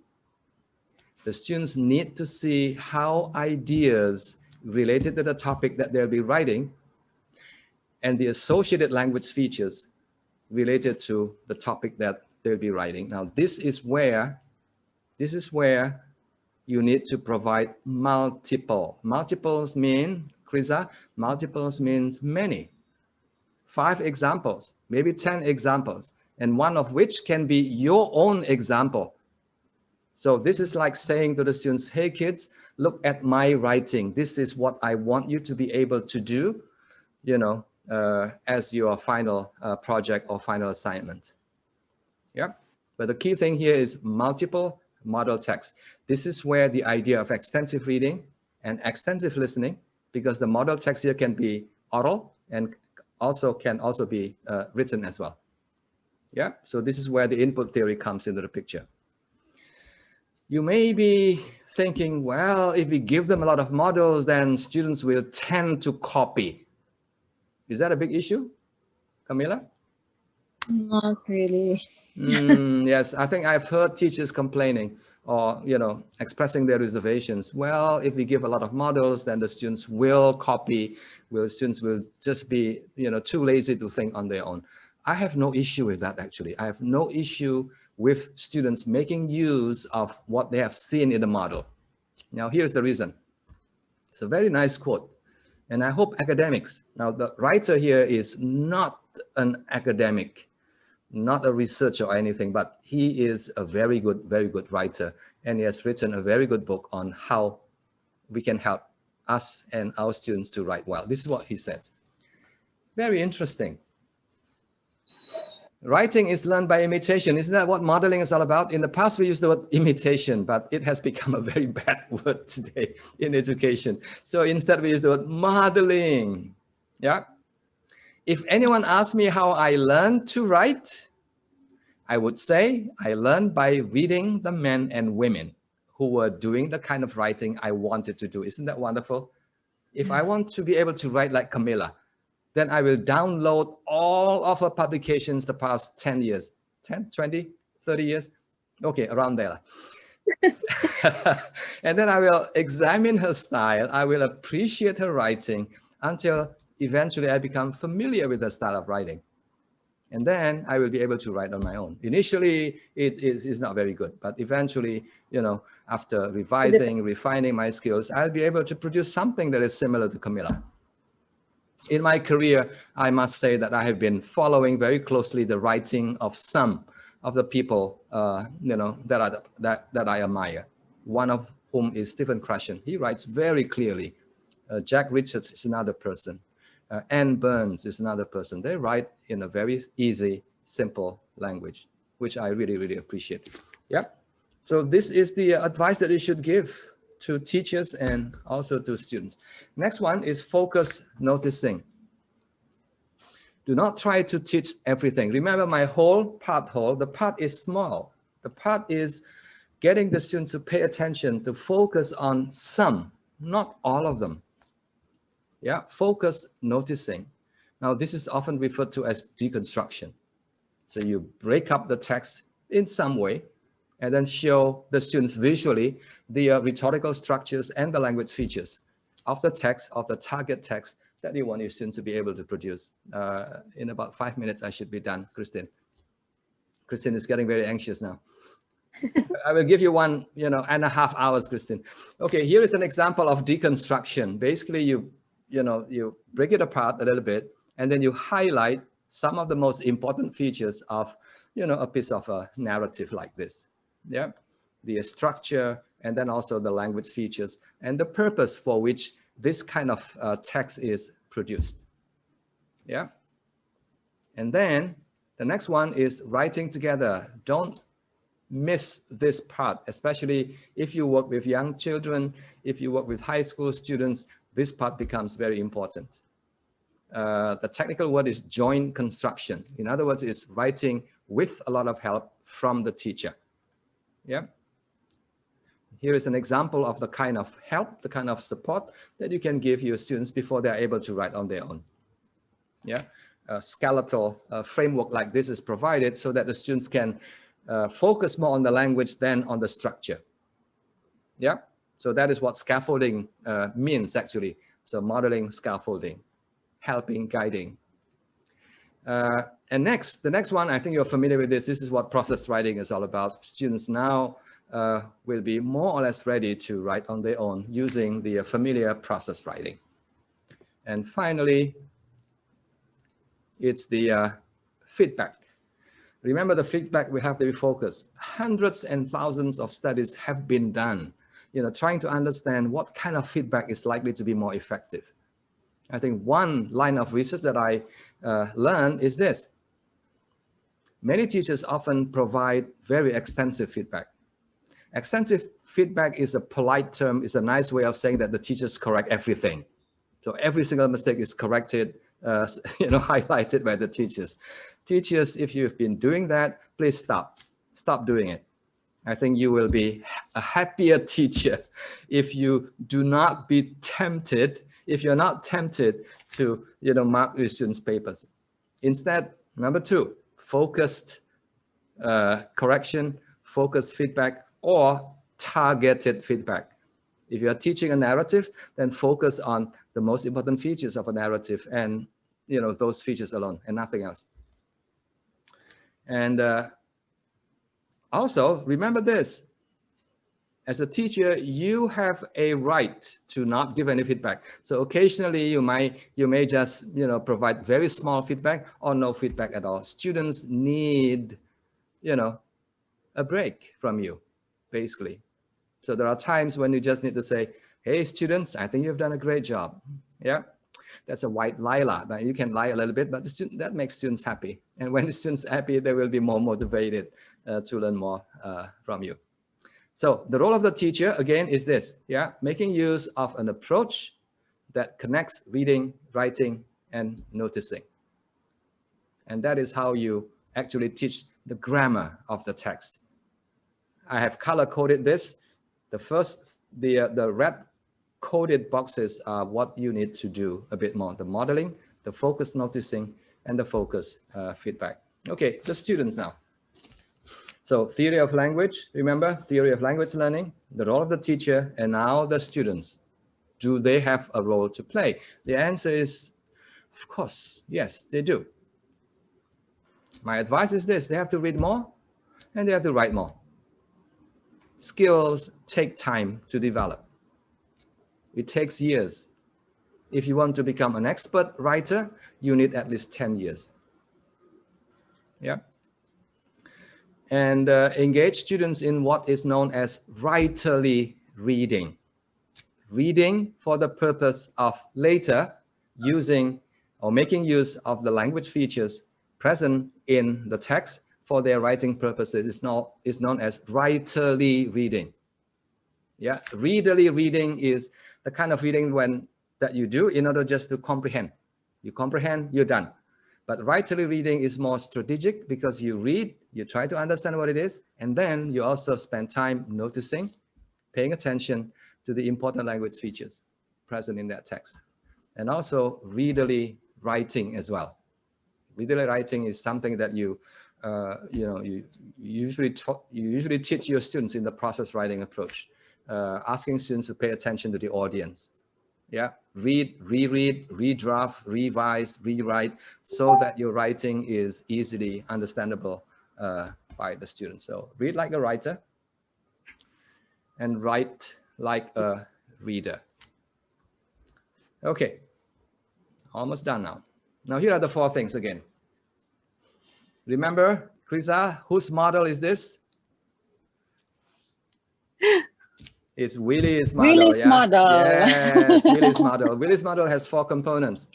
The students need to see how ideas related to the topic that they'll be writing and the associated language features related to the topic that they'll be writing. Now, this is where you need to provide multiple. Multiples mean, Krisa, multiples means many. 5 examples, maybe 10 examples, and one of which can be your own example. So this is like saying to the students, hey kids, look at my writing. This is what I want you to be able to do, as your final project or final assignment. Yeah, but the key thing here is multiple model text. This is where the idea of extensive reading and extensive listening, because the model text here can be oral and can also be written as well. Yeah, so this is where the input theory comes into the picture. You may be thinking, well, if we give them a lot of models, then students will tend to copy. Is that a big issue, Camila? Not really. Yes, I think I've heard teachers complaining or, expressing their reservations. Well, if we give a lot of models, then the students will copy. Students will just be, too lazy to think on their own. I have no issue with that, actually. I have no issue with students making use of what they have seen in the model. Now, here's the reason. It's a very nice quote. And I hope academics, now the writer here is not an academic, not a researcher or anything, but he is a very good writer. And he has written a very good book on how we can help us and our students to write well. This is what he says. Very interesting. Writing is learned by imitation. Isn't that what modeling is all about? In the past, we used the word imitation, but it has become a very bad word today in education. So instead, we use the word modeling. Yeah. If anyone asks me how I learned to write, I would say I learned by reading the men and women who were doing the kind of writing I wanted to do. Isn't that wonderful? If I want to be able to write like Camilla, then I will download all of her publications the past 10 years, 10, 20, 30 years. Okay, around there. And then I will examine her style. I will appreciate her writing until eventually I become familiar with her style of writing. And then I will be able to write on my own. Initially, it is not very good, but eventually, after revising, refining my skills, I'll be able to produce something that is similar to Camilla. In my career, I must say that I have been following very closely the writing of some of the people, that I admire. One of whom is Stephen Krashen. He writes very clearly. Jack Richards is another person. Ann Burns is another person. They write in a very easy, simple language, which I really, really appreciate. Yeah. So this is the advice that you should give to teachers and also to students. Next one is focus noticing. Do not try to teach everything. Remember my whole the part is small. The part is getting the students to pay attention, to focus on some, not all of them. Yeah, focus noticing. Now this is often referred to as deconstruction. So you break up the text in some way and then show the students visually the rhetorical structures and the language features of the text, of the target text that you want your students to be able to produce. In about 5 minutes, I should be done, Christine. Christine is getting very anxious now. I will give you 1.5 hours, Christine. Okay, here is an example of deconstruction. Basically, you break it apart a little bit, and then you highlight some of the most important features of, a piece of a narrative like this. Yeah, the structure, and then also the language features and the purpose for which this kind of text is produced. Yeah. And then the next one is writing together. Don't miss this part, especially if you work with young children, if you work with high school students, this part becomes very important. The technical word is joint construction. In other words, it's writing with a lot of help from the teacher. Yeah. Here is an example of the kind of help, the kind of support that you can give your students before they're able to write on their own. Yeah, a skeletal framework like this is provided so that the students can focus more on the language than on the structure. Yeah, so that is what scaffolding means actually. So modeling, scaffolding, helping, guiding. And the next one, I think you're familiar with this. This is what process writing is all about. Students now will be more or less ready to write on their own using the familiar process writing. And finally, it's the feedback. Remember the feedback, we have to be focused. Hundreds and thousands of studies have been done, trying to understand what kind of feedback is likely to be more effective. I think one line of research that I learned is this. Many teachers often provide very extensive feedback. Extensive feedback is a polite term, is a nice way of saying that the teachers correct everything. So every single mistake is corrected, highlighted by the teachers. Teachers, if you've been doing that, please stop doing it. I think you will be a happier teacher if you do not be tempted, if you're not tempted to, mark your students' papers. Instead, number 2, focused correction, focused feedback, or targeted feedback. If you are teaching a narrative, then focus on the most important features of a narrative and, those features alone and nothing else. And also remember this, as a teacher, you have a right to not give any feedback. So occasionally you may just, provide very small feedback or no feedback at all. Students need, a break from you, basically. So there are times when you just need to say, hey, students, I think you've done a great job. Yeah, that's a white lie. But you can lie a little bit, but that makes students happy. And when the students are happy, they will be more motivated to learn more from you. So the role of the teacher, again, is this, yeah, making use of an approach that connects reading, writing, and noticing. And that is how you actually teach the grammar of the text. I have color-coded this. The red coded boxes are what you need to do a bit more. The modeling, the focus noticing, and the focus feedback. Okay, the students now. So theory of language, remember, theory of language learning, the role of the teacher, and now the students. Do they have a role to play? The answer is, of course, yes, they do. My advice is this, they have to read more and they have to write more. Skills take time to develop. It takes years. If you want to become an expert writer, you need at least 10 years. Yeah. And engage students in what is known as writerly reading. Reading for the purpose of later using or making use of the language features present in the text for their writing purposes is known as writerly reading. Yeah, readerly reading is the kind of reading that you do in order just to comprehend. You comprehend, you're done. But writerly reading is more strategic because you read, you try to understand what it is, and then you also spend time noticing, paying attention to the important language features present in that text. And also readerly writing as well. Readerly writing is something that you usually teach your students in the process writing approach, asking students to pay attention to the audience. Yeah, read, reread, redraft, revise, rewrite, so that your writing is easily understandable by the students. So read like a writer and write like a reader. Okay, almost done now. Now here are the 4 things again. Remember, Krisa, whose model is this? It's Willy's model. Willy's model. Yes, Willy's model. Willy's model has 4 components.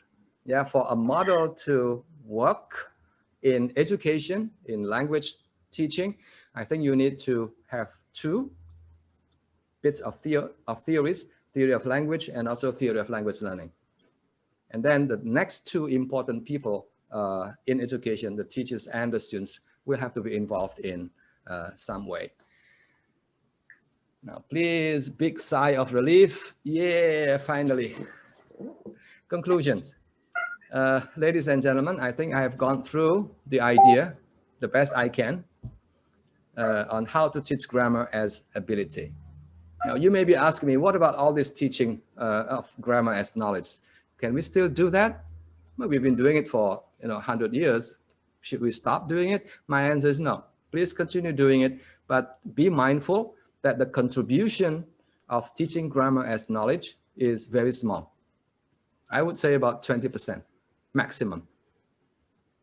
Yeah, for a model to work in education, in language teaching, I think you need to have 2 bits of theories, theory of language and also theory of language learning. And then the next 2 important people in education, the teachers and the students, will have to be involved in some way. Now, please, big sigh of relief. Yeah, finally. Conclusions. Ladies and gentlemen, I think I have gone through the idea, the best I can, on how to teach grammar as ability. Now, you may be asking me, what about all this teaching of grammar as knowledge? Can we still do that? Well, we've been doing it for 100 years. Should we stop doing it? My answer is no. Please continue doing it, but be mindful that the contribution of teaching grammar as knowledge is very small. I would say about 20% maximum.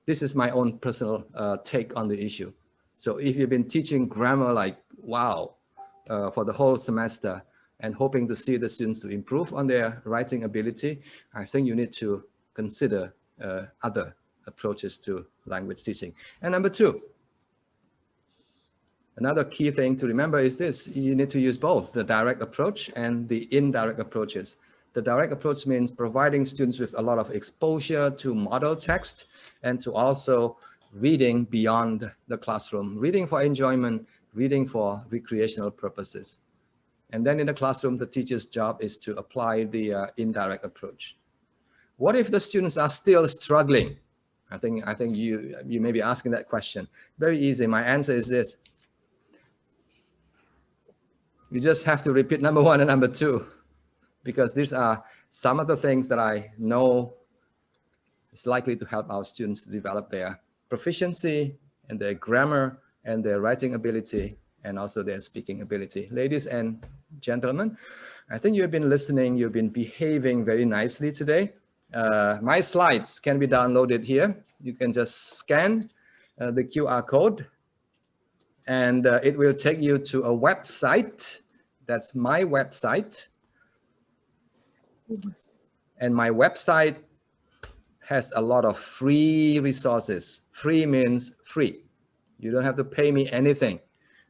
This is my own personal take on the issue. So if you've been teaching grammar like, wow, for the whole semester and hoping to see the students to improve on their writing ability, I think you need to consider other approaches to language teaching. And number 2, another key thing to remember is this: you need to use both the direct approach and the indirect approaches. The direct approach means providing students with a lot of exposure to model text and to also reading beyond the classroom, reading for enjoyment, reading for recreational purposes. And then in the classroom, the teacher's job is to apply the indirect approach. What if the students are still struggling? I think you may be asking that question. Very easy. My answer is this: you just have to repeat number 1 and number 2, because these are some of the things that I know is likely to help our students to develop their proficiency and their grammar and their writing ability and also their speaking ability. Ladies and gentlemen, I think you've been listening, you've been behaving very nicely today. My slides can be downloaded here. You can just scan the QR code and it will take you to a website. That's my website. Yes. And my website has a lot of free resources. Free means free. You don't have to pay me anything.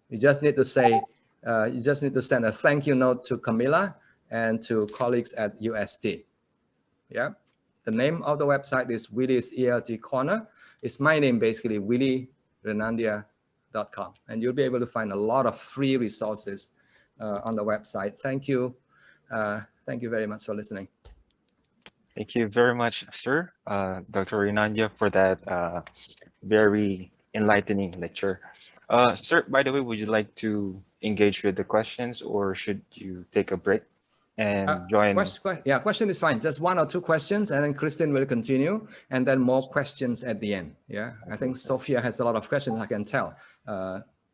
You just need to say, you just need to send a thank you note to Camilla and to colleagues at UST. Yeah. The name of the website is Willy's ELT Corner. It's my name, basically, willyrenandia.com. And you'll be able to find a lot of free resources on the website. Thank you. Thank you very much for listening. Thank you very much, sir, Dr. Renandia, for that very enlightening lecture. Sir, by the way, would you like to engage with the questions, or should you take a break and join? Yeah, question is fine. Just 1 or 2 questions, and then Kristen will continue, and then more questions at the end. Yeah, I think Sophia has a lot of questions, I can tell.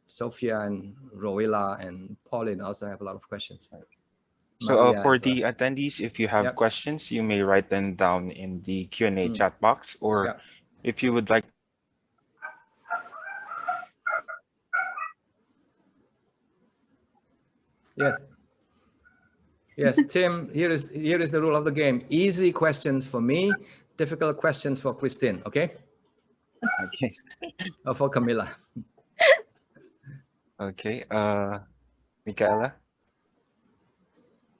Sophia and Roella and Pauline also have a lot of questions. So for the attendees, if you have questions, you may write them down in the Q&A chat box, or if you would like. Yes. Yes, Tim, here is the rule of the game. Easy questions for me, difficult questions for Christine, okay? Okay. Or for Camilla. Okay. Michaela.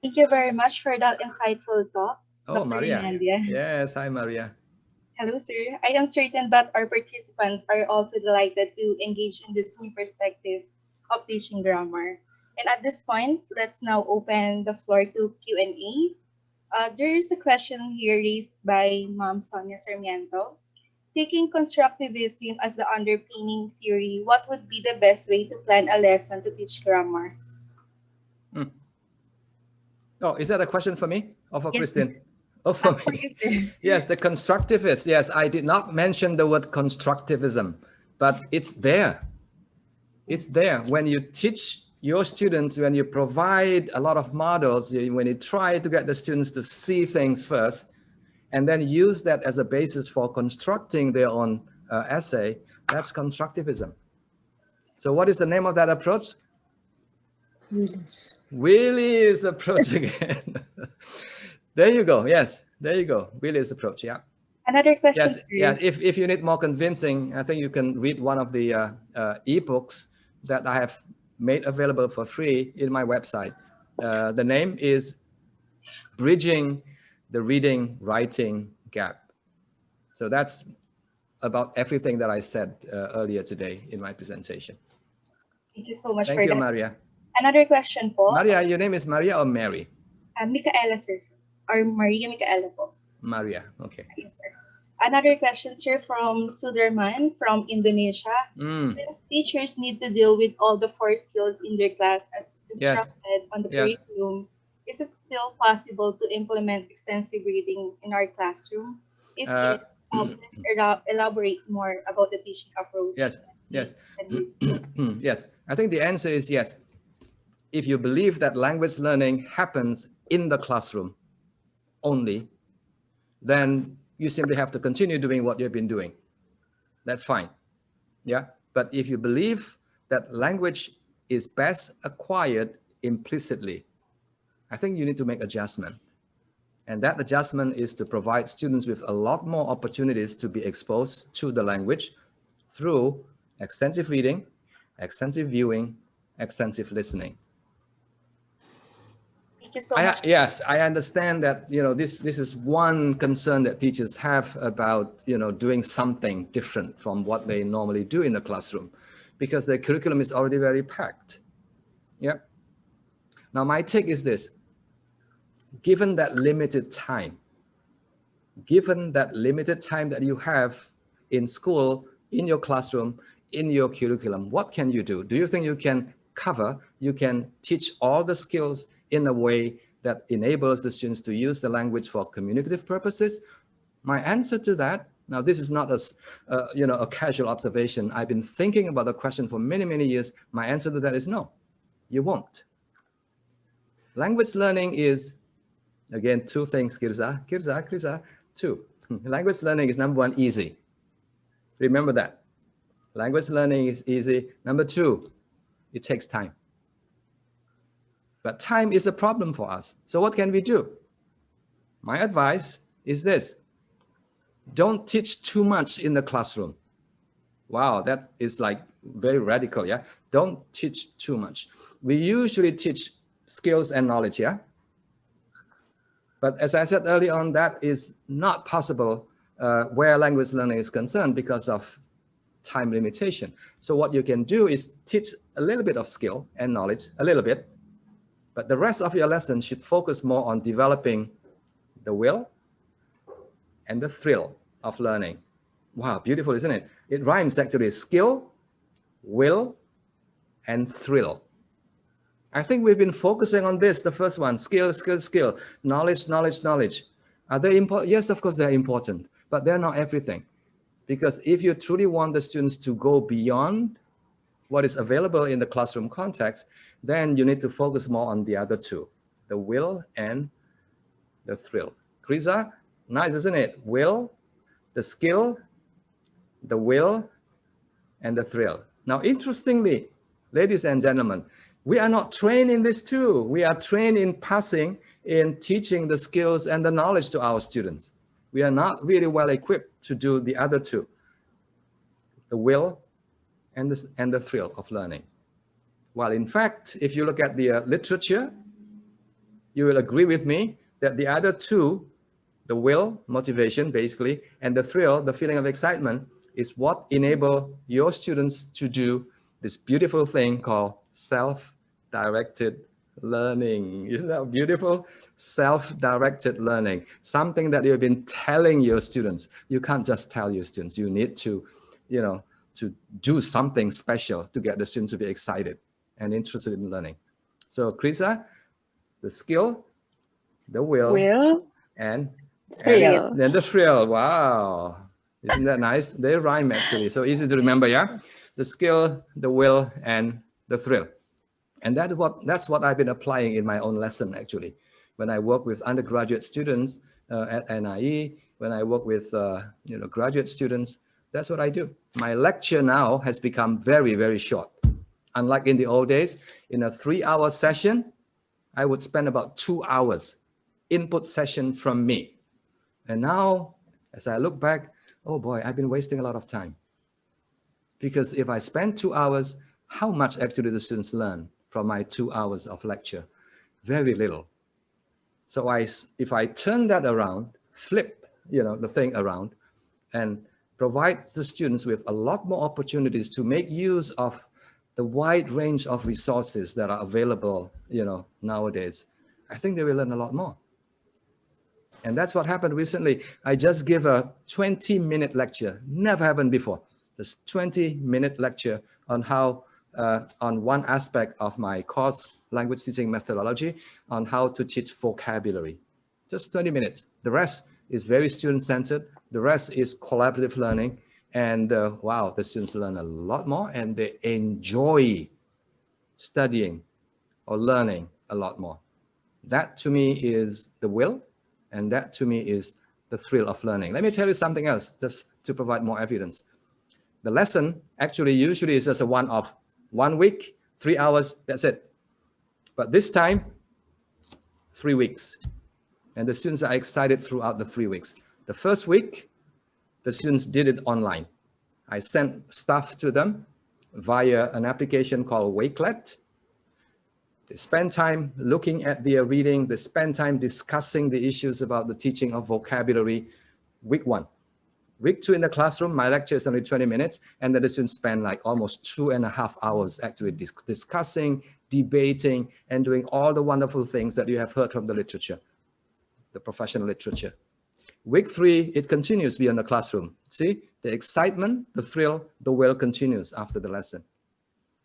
Thank you very much for that insightful talk, Oh, Dr. Maria. Inandia. Yes, hi, Maria. Hello, sir. I am certain that our participants are also delighted to engage in this new perspective of teaching grammar. And at this point, let's now open the floor to Q&A. There is a question here raised by Ma'am Sonia Sarmiento. Taking constructivism as the underpinning theory, what would be the best way to plan a lesson to teach grammar? Oh, is that a question for me or for Yes. Christine? Oh, for For me. you, sir. Yes, the constructivist. Yes, I did not mention the word constructivism, but it's there. It's there. When you teach your students, when you provide a lot of models, when you try to get the students to see things first, and then use that as a basis for constructing their own essay, that's constructivism. So what is the name of that approach? Willie's approach again. There you go. Yes, there you go. Willie's approach. Yeah. Another question. Yes. Yeah. If you need more convincing, I think you can read one of the ebooks that I have made available for free in my website. The name is Bridging the Reading Writing Gap. So that's about everything that I said earlier today in my presentation. Thank you so much Thank for you, that. Maria. Another question po. Maria, your name is Maria or Mary? Micaela, sir. Or Maria Micaela po. Maria, okay. Yes, sir. Another question, sir, from Suderman from Indonesia. Since teachers need to deal with all the 4 skills in their class as instructed on the curriculum, is it still possible to implement extensive reading in our classroom? If yes, please elaborate more about the teaching approach. Yes. Yes. Yes. I think the answer is yes. If you believe that language learning happens in the classroom only, then you simply have to continue doing what you've been doing. That's fine. Yeah. But if you believe that language is best acquired implicitly, I think you need to make adjustment. And that adjustment is to provide students with a lot more opportunities to be exposed to the language through extensive reading, extensive viewing, extensive listening. Thank you so much. Yes, I understand that, this is one concern that teachers have about, doing something different from what they normally do in the classroom, because the curriculum is already very packed. Yeah. Now, my take is this. Given that limited time that you have in school, in your classroom, in your curriculum, what can you do? Do you think you can teach all the skills in a way that enables the students to use the language for communicative purposes? My answer to that, now this is not a casual observation. I've been thinking about the question for many, many years. My answer to that is no, you won't. Language learning is, again, 2 things, Kirza, 2. Language learning is number 1, easy. Remember that. Language learning is easy. Number 2, it takes time. But time is a problem for us. So what can we do? My advice is this. Don't teach too much in the classroom. Wow, that is like very radical, yeah? Don't teach too much. We usually teach skills and knowledge, yeah? But as I said earlier on, that is not possible where language learning is concerned because of time limitation. So what you can do is teach a little bit of skill and knowledge, a little bit, but the rest of your lesson should focus more on developing the will and the thrill of learning. Wow, beautiful, isn't it? It rhymes actually. Skill, will, and thrill. I think we've been focusing on this, the first one, skill, knowledge. Are they important? Yes, of course they're important, but they're not everything. Because if you truly want the students to go beyond what is available in the classroom context, then you need to focus more on the other 2, the will and the thrill. Krisa, nice, isn't it? Will, the skill, the will, and the thrill. Now, interestingly, ladies and gentlemen, We are not trained in this too. We are trained in passing, in teaching the skills and the knowledge to our students. We are not really well equipped to do the other two, the will and the thrill of learning. While in fact, if you look at the literature, you will agree with me that the other two, the will, motivation basically, and the thrill, the feeling of excitement, is what enable your students to do this beautiful thing called self-directed learning. Isn't that beautiful? Self-directed learning, something that you've been telling your students. You can't just tell your students. You need to, you know, to do something special to get the students to be excited and interested in learning. So Krisa, the skill, the will, and then the thrill. Wow, isn't that nice? They rhyme actually, so easy to remember. Yeah, the skill, the will, and the thrill. And that's what I've been applying in my own lesson actually. When I work with undergraduate students at NIE, when I work with graduate students, that's what I do. My lecture now has become very, very short. Unlike in the old days, in a 3-hour session, I would spend about 2 hours input session from me. And now, as I look back, oh boy, I've been wasting a lot of time. Because if I spend 2 hours, how much actually the students learn from my 2 hours of lecture? Very little. So if I turn that around, flip the thing around, and provide the students with a lot more opportunities to make use of the wide range of resources that are available, nowadays, I think they will learn a lot more. And that's what happened recently. I just gave a 20-minute lecture, never happened before. Just 20-minute lecture on how, on one aspect of my course, language teaching methodology, on how to teach vocabulary. Just 20 minutes. The rest is very student-centered. The rest is collaborative learning. And wow, the students learn a lot more and they enjoy studying or learning a lot more. That to me is the will, and that to me is the thrill of learning. Let me tell you something else, just to provide more evidence. The lesson actually usually is just a one-off, 1 week, 3 hours, that's it. But this time, 3 weeks. And the students are excited throughout the 3 weeks. The first week, the students did it online. I sent stuff to them via an application called Wakelet. They spend time looking at their reading. They spend time discussing the issues about the teaching of vocabulary. Week 1. Week 2 in the classroom, my lecture is only 20 minutes, and then the students spend like almost 2.5 hours actually discussing, debating, and doing all the wonderful things that you have heard from the literature, the professional literature. Week 3, it continues beyond the classroom. See, the excitement, the thrill, the will continues after the lesson,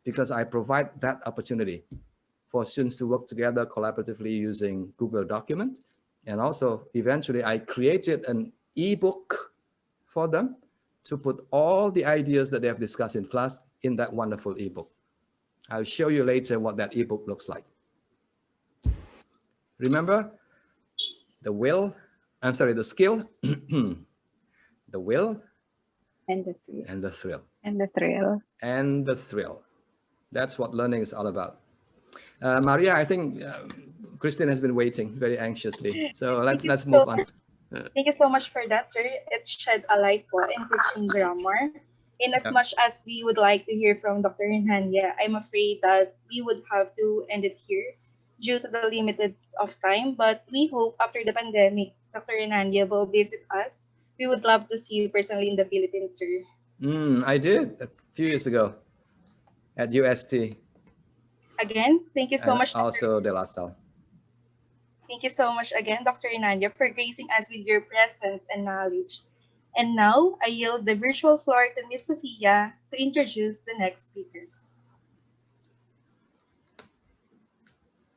because I provide that opportunity for students to work together collaboratively using Google Document. And also, eventually, I created an ebook for them to put all the ideas that they have discussed in class in that wonderful ebook. I'll show you later what that ebook looks like. Remember, the skill, the will, and the thrill. And the thrill. And the thrill. And the thrill. That's what learning is all about. Maria, I think Christine has been waiting very anxiously. So let's move on. Thank you so much for that, sir. It's shed a light po in teaching grammar. In as much as we would like to hear from Dr. Hernania, I'm afraid that we would have to end it here due to the limited of time. But we hope after the pandemic, Dr. Hernania will visit us. We would love to see you personally in the Philippines, sir. I did a few years ago at UST. Again, thank you so much. Also De La Salle. Thank you so much again, Dr. Inanya, for gracing us with your presence and knowledge. And now, I yield the virtual floor to Ms. Sophia to introduce the next speaker.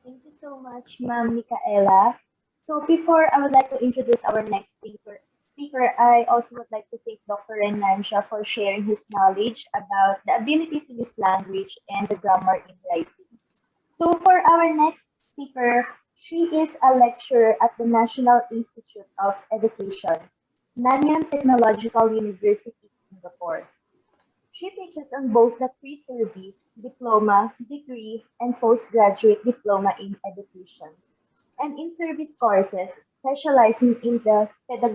Thank you so much, Ma'am Micaela. So before I would like to introduce our next speaker, I also would like to thank Dr. Renancia for sharing his knowledge about the ability to use language and the grammar in writing. So for our next speaker, she is a lecturer at the National Institute of Education, Nanyang Technological University, Singapore. She teaches on both the pre-service, diploma, degree, and postgraduate diploma in education, and in-service courses specializing in the